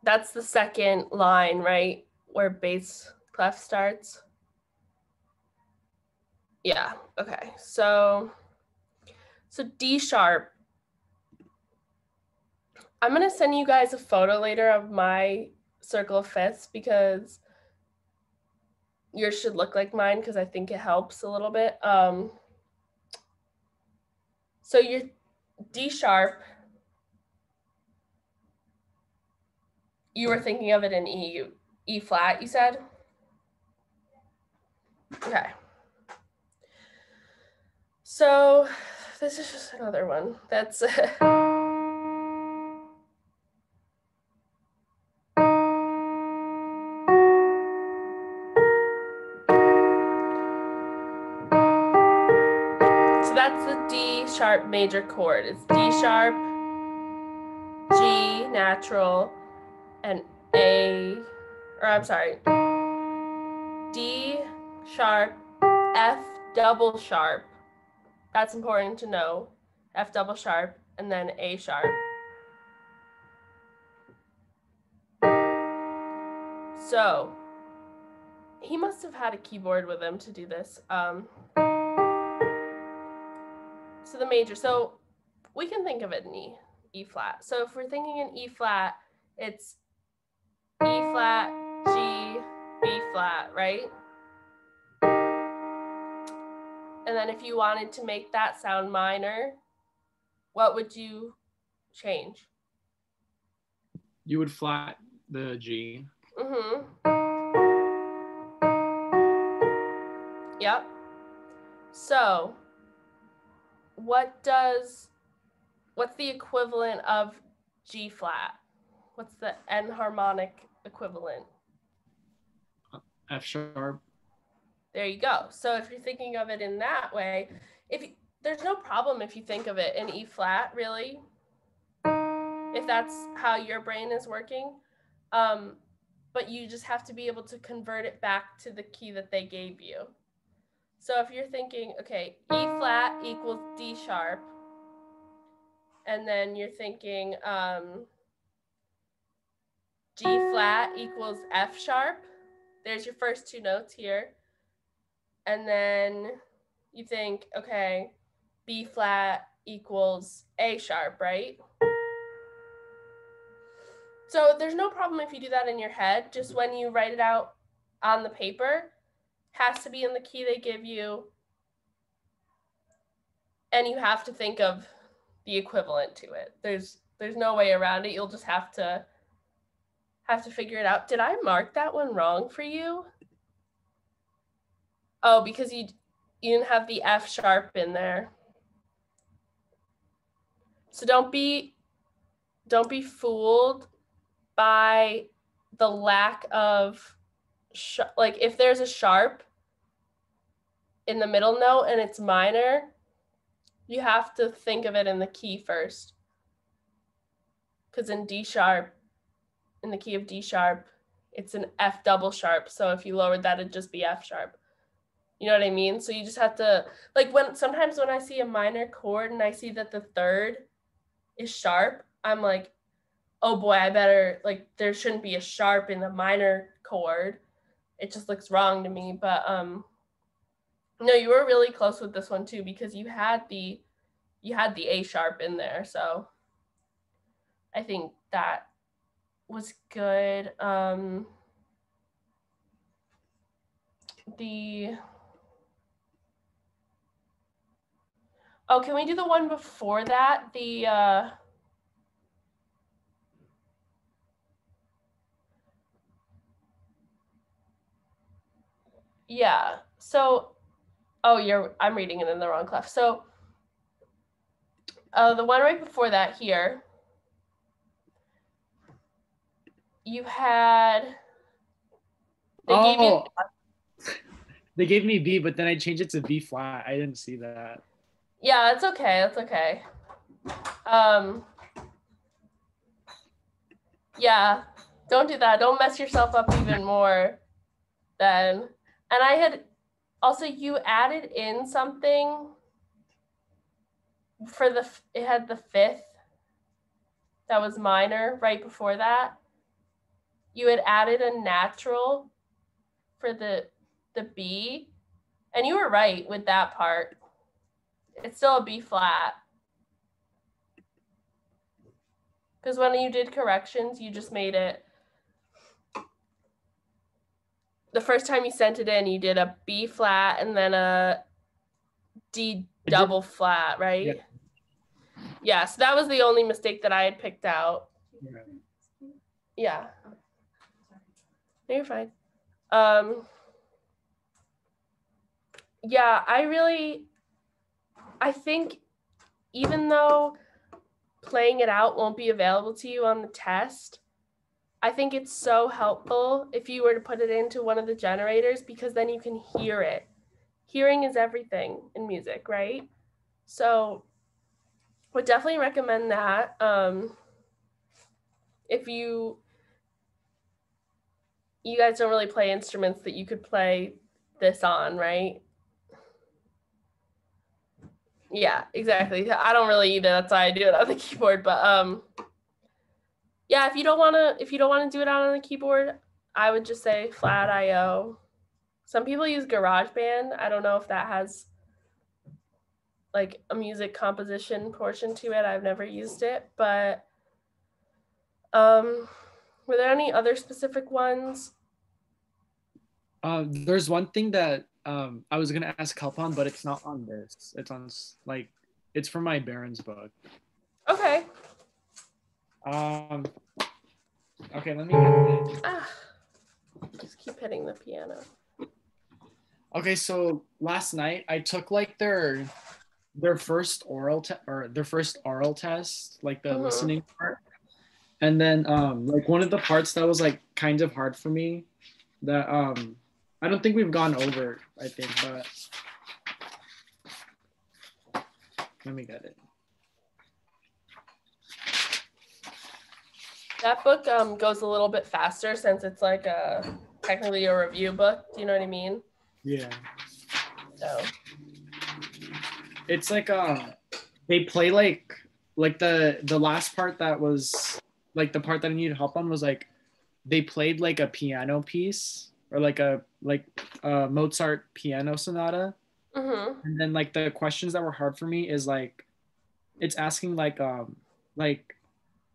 That's the second line, right? Where bass clef starts. Yeah, okay. So D sharp. I'm gonna send you guys a photo later of my circle of fifths because yours should look like mine because I think it helps a little bit. So your D sharp, you were thinking of it in E flat, you said? Okay. So this is just another one. That's so that's the D sharp major chord. It's D sharp, G natural, and A, or I'm sorry, D sharp, F double sharp. That's important to know. F double sharp, and then A sharp. So he must have had a keyboard with him to do this. So the major, so we can think of it in E flat. So if we're thinking in E flat, it's E flat, G, B flat, right? And then if you wanted to make that sound minor, what would you change? You would flat the G. Yep. So what's the equivalent of G flat? What's the enharmonic equivalent? F sharp. There you go. So if you're thinking of it in that way, there's no problem if you think of it in E flat, really, if that's how your brain is working. But you just have to be able to convert it back to the key that they gave you. So if you're thinking, okay, E flat equals D sharp, and then you're thinking G flat equals F sharp, there's your first two notes here. And then you think, okay, B flat equals A sharp, right? So there's no problem if you do that in your head. Just when you write it out on the paper, has to be in the key they give you. And you have to think of the equivalent to it. There's no way around it. You'll just have to figure it out. Did I mark that one wrong for you? Oh, because you didn't have the F sharp in there. So don't be fooled by the lack of like if there's a sharp in the middle note and it's minor, you have to think of it in the key first. Because in D sharp, in the key of D sharp, it's an F double sharp. So if you lowered that, it'd just be F sharp. You know what I mean? So you just have to, like sometimes when I see a minor chord and I see that the third is sharp, I'm like, oh boy, I better, like, there shouldn't be a sharp in the minor chord. It just looks wrong to me. But no, you were really close with this one too, because you had the A sharp in there. So I think that was good. Oh, can we do the one before that? Yeah. So, oh, I'm reading it in the wrong clef. So The one right before that here, you had. They gave me B, but then I changed it to B flat. I didn't see that. Yeah, that's okay. That's okay. Yeah, don't do that. Don't mess yourself up even more then. And I had also, you added in something for it had the fifth that was minor right before that. You had added a natural for the B, and you were right with that part. It's still a B flat. Because when you did corrections, you just made it. The first time you sent it in, you did a B flat and then a D double flat, right? Yeah, so that was the only mistake that I had picked out. Yeah. No, you're fine. Yeah, I think even though playing it out won't be available to you on the test, I think it's so helpful if you were to put it into one of the generators, because then you can hear it. Hearing is everything in music, right? So would definitely recommend that. If you guys don't really play instruments that you could play this on, right? Yeah, exactly. I don't really either. That's why I do it on the keyboard. But yeah, if you don't want to do it on the keyboard, I would just say flat IO. Some people use GarageBand. I don't know if that has like a music composition portion to it. I've never used it, but were there any other specific ones? There's one thing that I was gonna ask help on, but it's not on this. It's on it's from my Barron's book. Okay. Okay, let me. Just keep hitting the piano. Okay, so last night I took like their first oral test, like the listening part, and then like one of the parts that was like kind of hard for me, that I don't think we've gone over, I think, but let me get it. That book goes a little bit faster since it's like technically a review book. Do you know what I mean? Yeah. So it's like they play like the last part that was like the part that I needed help on was like they played like a piano piece or like a Mozart piano sonata. And then like the questions that were hard for me is like it's asking like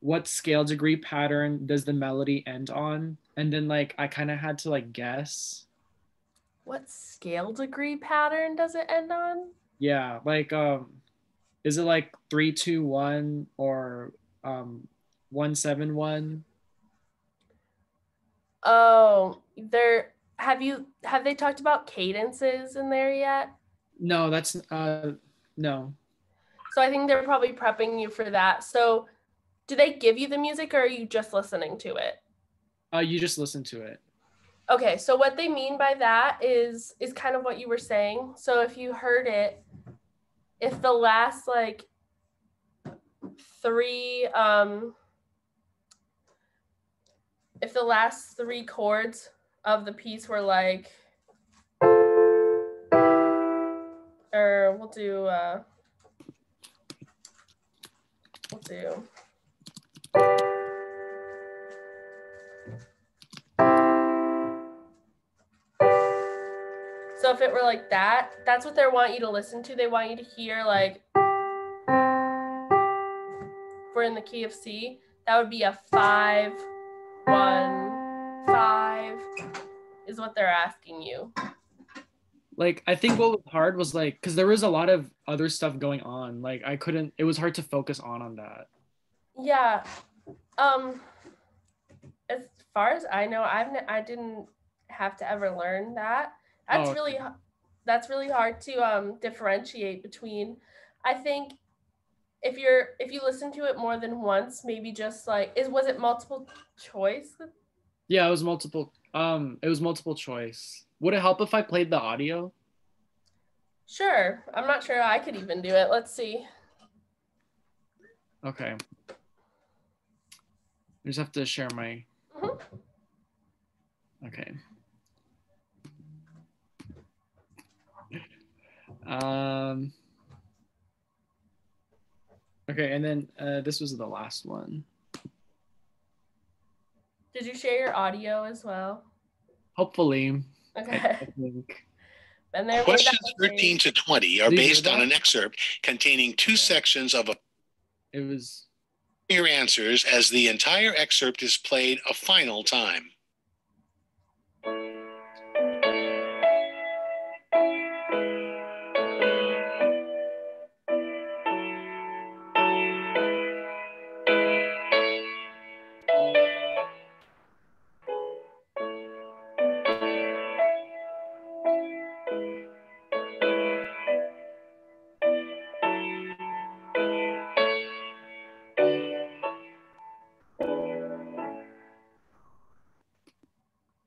what scale degree pattern does the melody end on, and then like I kind of had to like guess what scale degree pattern does it end on. Yeah, like is it like 3-2-1 or 1-7-1? Oh, have they talked about cadences in there yet? No, that's no. So I think they're probably prepping you for that. So do they give you the music or are you just listening to it? You just listen to it. Okay, so what they mean by that is kind of what you were saying. So if you heard it, if the last like three chords of the piece were like, or we'll do so if it were like that, that's what they want you to listen to. They want you to hear like, if we're in the key of C, that would be a 5-1-5 is what they're asking you. Like I think what was hard was like because there was a lot of other stuff going on. Like it was hard to focus on that. Yeah. As far as I know, I didn't have to ever learn that. That's really hard to differentiate between. I think if you listen to it more than once, maybe just like was it multiple choice? Yeah, it was multiple choice. Would it help if I played the audio? Sure. I'm not sure I could even do it. Let's see. Okay. I just have to share my. Okay. Okay, and then this was the last one. Did you share your audio as well? Hopefully. Okay. I think. And there Questions 13 to 20 are based on an excerpt containing two sections of a. It was. Your answers as the entire excerpt is played a final time.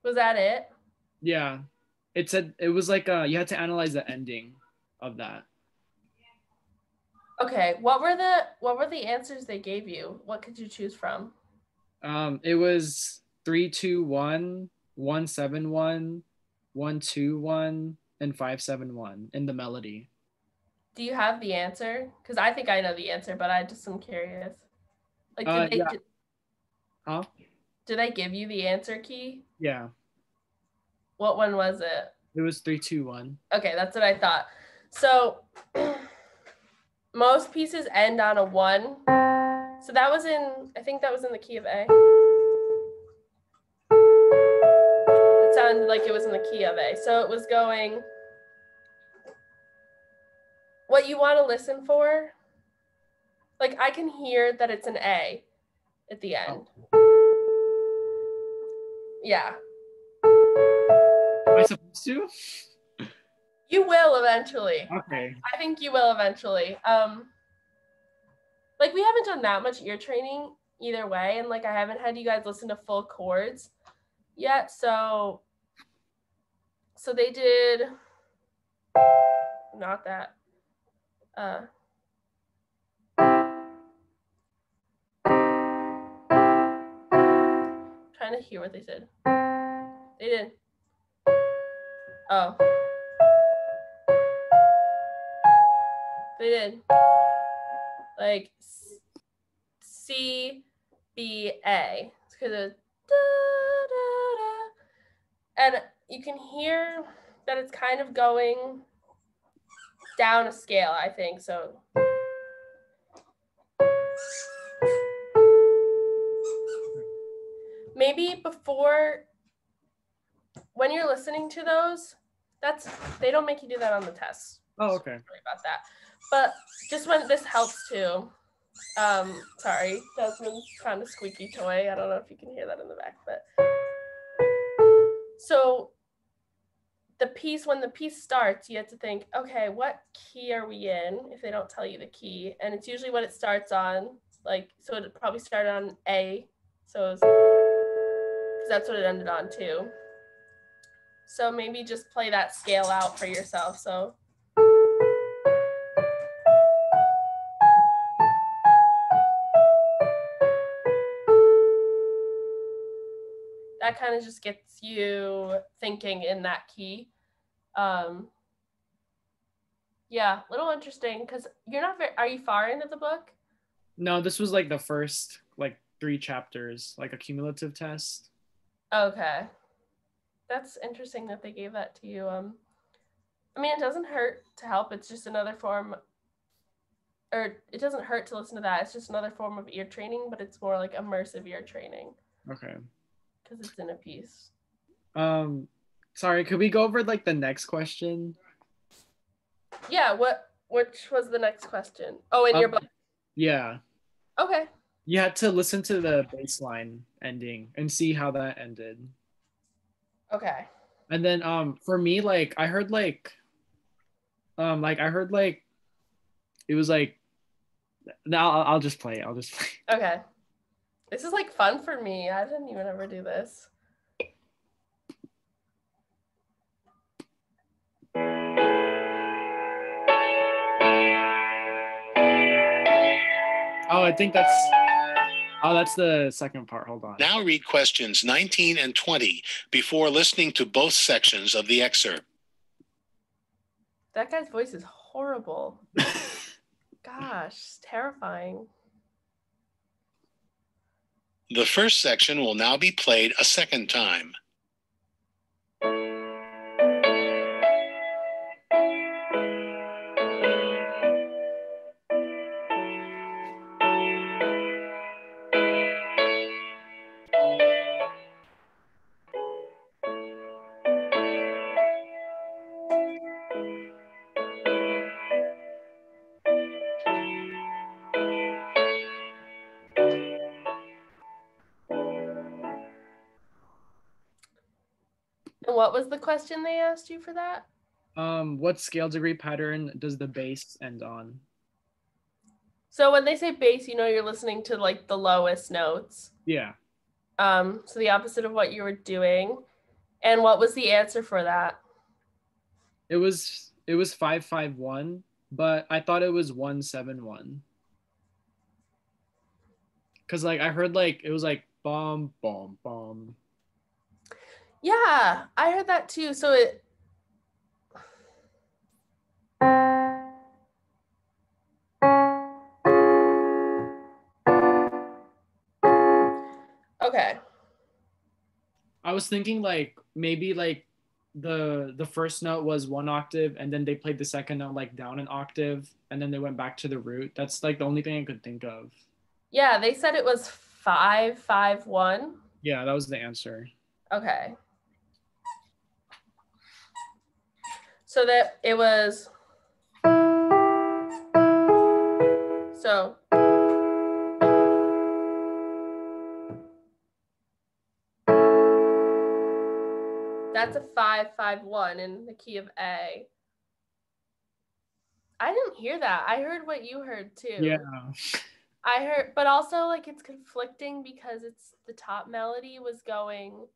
Was that it? Yeah. It said it was like you had to analyze the ending of that. Okay. What were the answers they gave you? What could you choose from? It was 3-2-1, 1-7-1, 1-2-1, and 5-7-1 in the melody. Do you have the answer? Because I think I know the answer, but I just am curious. Like, did they give you the answer key? Yeah. What one was it? It was 3-2-1. Okay, that's what I thought. So most pieces end on a 1. So I think that was in the key of A. It sounded like it was in the key of A. So it was going, what you want to listen for, like I can hear that it's an A at the end. Yeah. Am I supposed to? You will eventually. Okay. I think you will eventually. Like we haven't done that much ear training either way, and like I haven't had you guys listen to full chords yet. So they did not that. Trying to hear what they said. They did. Oh. They did. Like C, B, A. It's because of da, da, da. And you can hear that it's kind of going down a scale, I think. So maybe before, when you're listening to those, they don't make you do that on the test. Oh, okay. Sorry about that. But just when this helps too. Sorry, Desmond's kind of squeaky toy. I don't know if you can hear that in the back, but so when the piece starts, you have to think, okay, what key are we in if they don't tell you the key? And it's usually what it starts on, like, so it probably started on A, so because that's what it ended on too. So maybe just play that scale out for yourself. So that kind of just gets you thinking in that key. Yeah, a little interesting because you're not are you far into the book? No, this was like the first like 3 chapters, like a cumulative test. Okay. That's interesting that they gave that to you. I mean, it doesn't hurt to help. It's just another form, or it doesn't hurt to listen to that. It's just another form of ear training, but it's more like immersive ear training. Okay. Because it's in a piece. Sorry, could we go over like the next question? Yeah, which was the next question? Oh, in your book? Yeah. Okay. You had to listen to the bass line ending and see how that ended. Okay. And then for me, like I heard like it was like No, I'll just play. I'll just play. Okay. This is like fun for me. I didn't even ever do this. Oh, I think that's the second part. Hold on. Now read questions 19 and 20 before listening to both sections of the excerpt. That guy's voice is horrible. Gosh, it's terrifying. The first section will now be played a second time. And what was the question they asked you for that? What scale degree pattern does the bass end on? So when they say bass, you know you're listening to like the lowest notes. Yeah. So the opposite of what you were doing. And what was the answer for that? It was 5-5-1, but I thought it was 1-7-1. Cause like I heard like it was like bomb bomb bomb. Yeah, I heard that too. So it okay. I was thinking like maybe like the first note was 1 octave and then they played the second note like down an octave and then they went back to the root. That's like the only thing I could think of. Yeah, they said it was 5-5-1. Yeah, that was the answer. Okay. So that it was so that's a 5-5-1 in the key of A. I didn't hear that. I heard what you heard too. Yeah. I heard, but also like it's conflicting because it's the top melody was going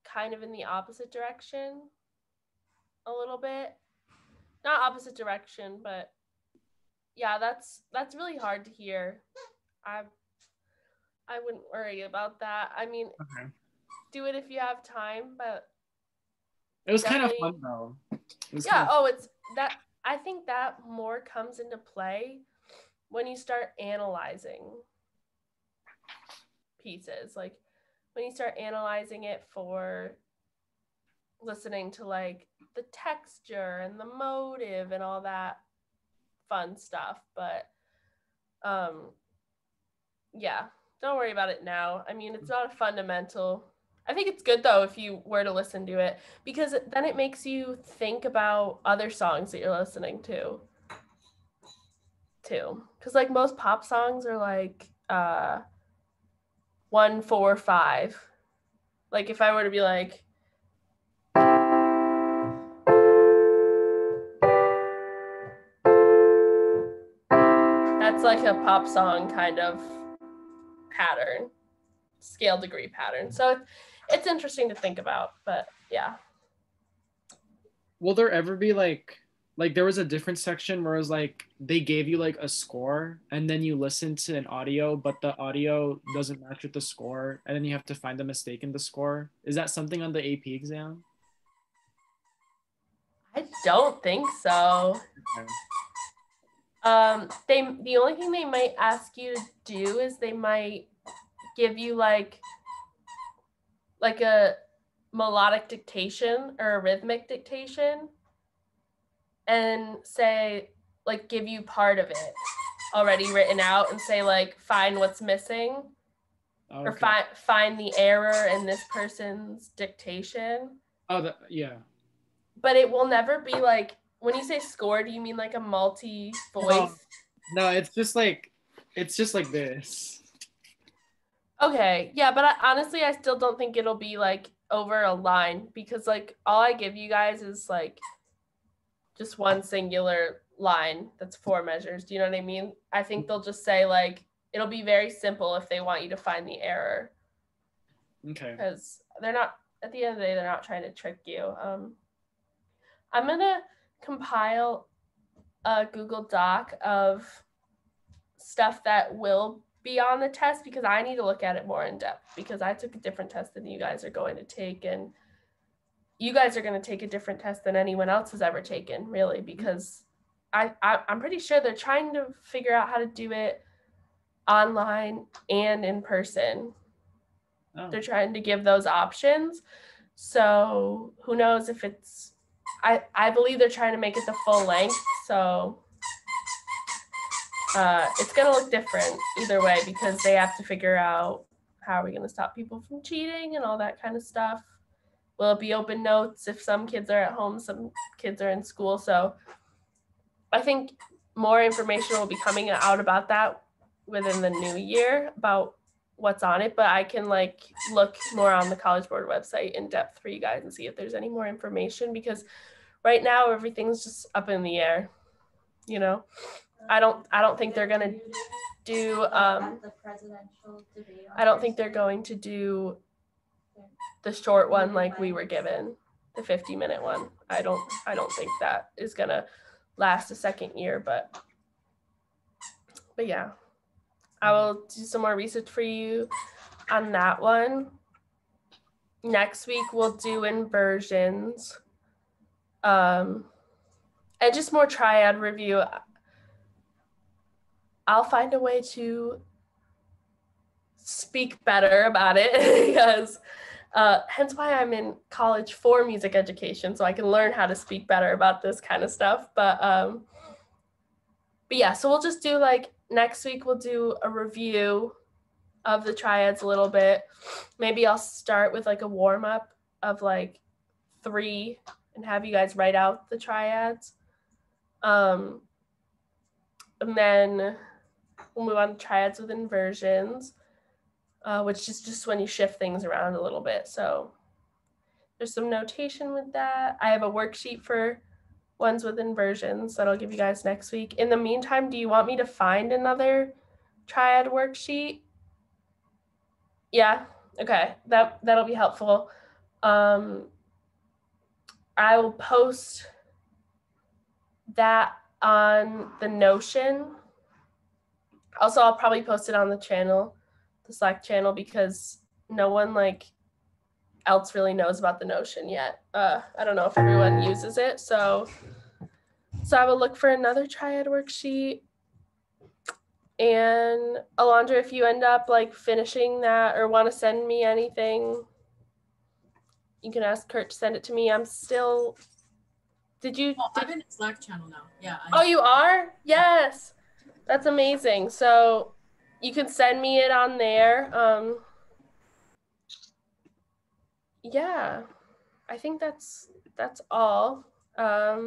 kind of in the opposite direction a little bit. Not opposite direction, but yeah, that's really hard to hear. I wouldn't worry about that. I mean, Okay. do it if you have time, but It was kind of fun though. Yeah, oh, it's that I think that more comes into play when you start analyzing pieces. Like when you start analyzing it for listening to like the texture and the motive and all that fun stuff. But yeah, don't worry about it now. I mean, it's not a fundamental. I think it's good though if you were to listen to it, because then it makes you think about other songs that you're listening to too. Because like most pop songs are like 1-4-5. Like if I were to be like that's like a pop song kind of pattern, scale degree pattern. So it's interesting to think about, but yeah. Will there ever be like there was a different section where it was like they gave you like a score and then you listen to an audio, but the audio doesn't match with the score, and then you have to find the mistake in the score? Is that something on the AP exam? I don't think so. Okay. The only thing they might ask you to do is they might give you like a melodic dictation or a rhythmic dictation and say like give you part of it already written out and say like find what's missing. Okay. Or find the error in this person's dictation. Oh, yeah. But it will never be like, when you say score, do you mean like a multi-voice? No, it's just like this. Okay, yeah, but honestly, I still don't think it'll be like over a line, because like all I give you guys is like just one singular line that's 4 measures. Do you know what I mean? I think they'll just say like, it'll be very simple if they want you to find the error. Okay. Because they're not, at the end of the day, they're not trying to trick you. I'm gonna compile a Google Doc of stuff that will be on the test because I need to look at it more in depth because I took a different test than you guys are going to take, and you guys are going to take a different test than anyone else has ever taken, really, because I'm pretty sure they're trying to figure out how to do it online and in person. Oh. They're trying to give those options. So who knows if it's, I believe they're trying to make it the full length. So it's going to look different either way because they have to figure out how are we going to stop people from cheating and all that kind of stuff. Will it be open notes if some kids are at home, some kids are in school? So I think more information will be coming out about that within the new year about what's on it, but I can like look more on the College Board website in depth for you guys and see if there's any more information because right now everything's just up in the air, you know. I don't think they're gonna do I don't think they're going to do the short one like we were given, the 50-minute one. I don't think that is gonna last a second year, but yeah, I will do some more research for you on that one. Next week we'll do inversions, and just more triad review. I'll find a way to speak better about it because hence why I'm in college for music education, so I can learn how to speak better about this kind of stuff. But yeah, so we'll just do like next week we'll do a review of the triads a little bit. Maybe I'll start with like a warm-up of like 3 and have you guys write out the triads. And then we'll move on to triads with inversions, which is just when you shift things around a little bit. So there's some notation with that. I have a worksheet for ones with inversions that I'll give you guys next week. In the meantime, do you want me to find another triad worksheet? Yeah, okay, that'll be helpful. I will post that on the Notion. Also, I'll probably post it on the channel, the Slack channel, because no one like else really knows about the Notion yet. I don't know if everyone uses it, so I will look for another triad worksheet. And Alondra, if you end up like finishing that or want to send me anything, you can ask Kurt to send it to me. I'm still. I'm in the Slack channel now. Yeah. Oh, you are? Yes. That's amazing. So you can send me it on there. Yeah, I think that's all. I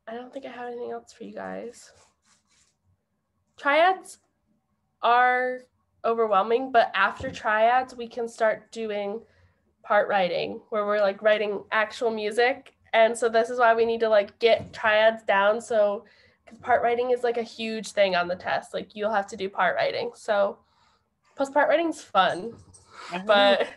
don't think I have anything else for you guys. Triads are overwhelming, but after triads, we can start doing part writing where we're like writing actual music. And so this is why we need to like get triads down. So because part writing is like a huge thing on the test. Like you'll have to do part writing. So plus part writing's fun, but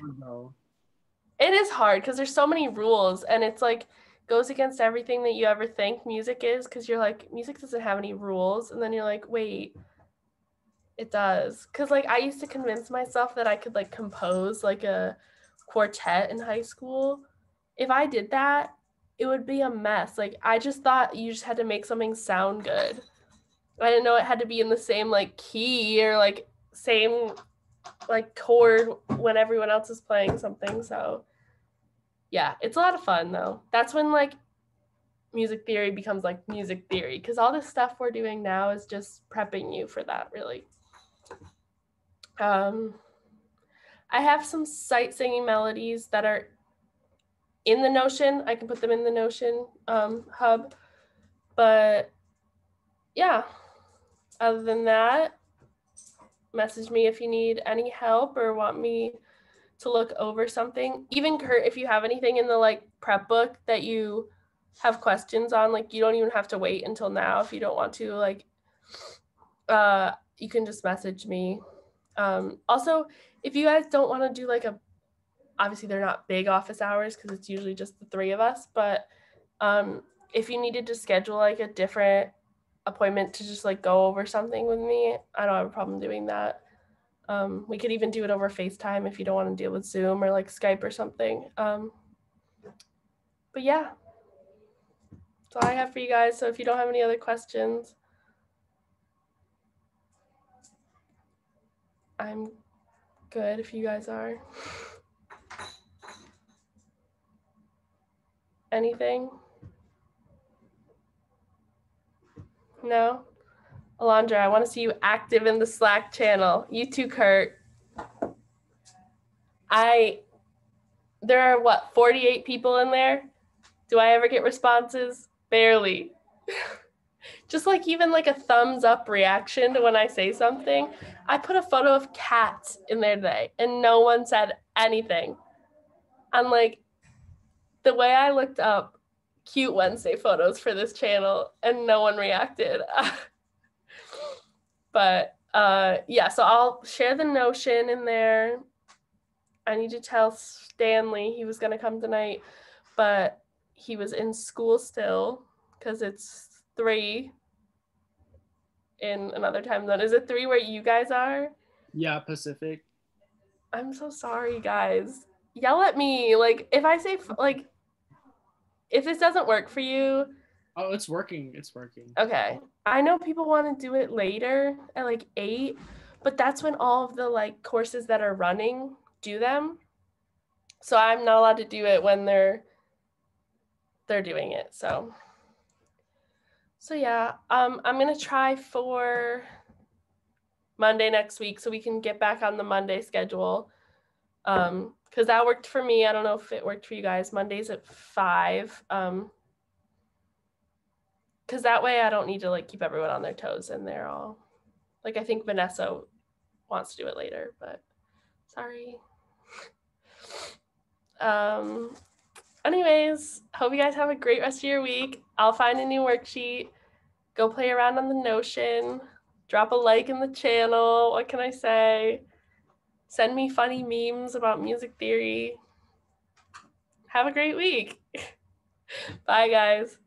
it is hard because there's so many rules and it's like goes against everything that you ever think music is because you're like, music doesn't have any rules. And then you're like, wait, it does. Because like I used to convince myself that I could like compose like a quartet in high school. If I did that, it would be a mess. Like I just thought you just had to make something sound good. I didn't know it had to be in the same like key or like same like chord when everyone else is playing something. So yeah, it's a lot of fun though. That's when like music theory becomes like music theory because all this stuff we're doing now is just prepping you for that really. I have some sight singing melodies that are in the Notion. I can put them in the Notion hub. But yeah, other than that, message me if you need any help or want me to look over something. Even Kurt, if you have anything in the like prep book that you have questions on. Like, you don't even have to wait until now if you don't want to. Like, you can just message me. Also, if you guys don't want to do like obviously they're not big office hours because it's usually just the three of us, but if you needed to schedule like a different appointment to just like go over something with me, I don't have a problem doing that. We could even do it over FaceTime if you don't want to deal with Zoom or like Skype or something. But yeah, that's all I have for you guys. So if you don't have any other questions, I'm good if you guys are. Anything? No? Alondra, I want to see you active in the Slack channel. You too, Kurt. There are what, 48 people in there? Do I ever get responses? Barely. Just like even like a thumbs up reaction to when I say something. I put a photo of cats in there today and no one said anything. I'm like, the way I looked up cute Wednesday photos for this channel and no one reacted. But yeah, so I'll share the Notion in there. I need to tell Stanley he was gonna come tonight, but he was in school still because it's 3 in another time zone. Is it 3 where you guys are? Yeah, Pacific. I'm so sorry, guys. Yell at me. Like, if I say, like, if this doesn't work for you. Oh, it's working. It's working. Okay. I know people want to do it later at like 8, but that's when all of the like courses that are running do them. So I'm not allowed to do it when they're doing it. So yeah, I'm gonna try for Monday next week so we can get back on the Monday schedule. Because that worked for me. I don't know if it worked for you guys. Mondays at 5. Because that way I don't need to like keep everyone on their toes and they're all like, I think Vanessa wants to do it later, but sorry. Anyways, hope you guys have a great rest of your week. I'll find a new worksheet. Go play around on the Notion. Drop a like in the channel. What can I say? Send me funny memes about music theory. Have a great week. Bye, guys.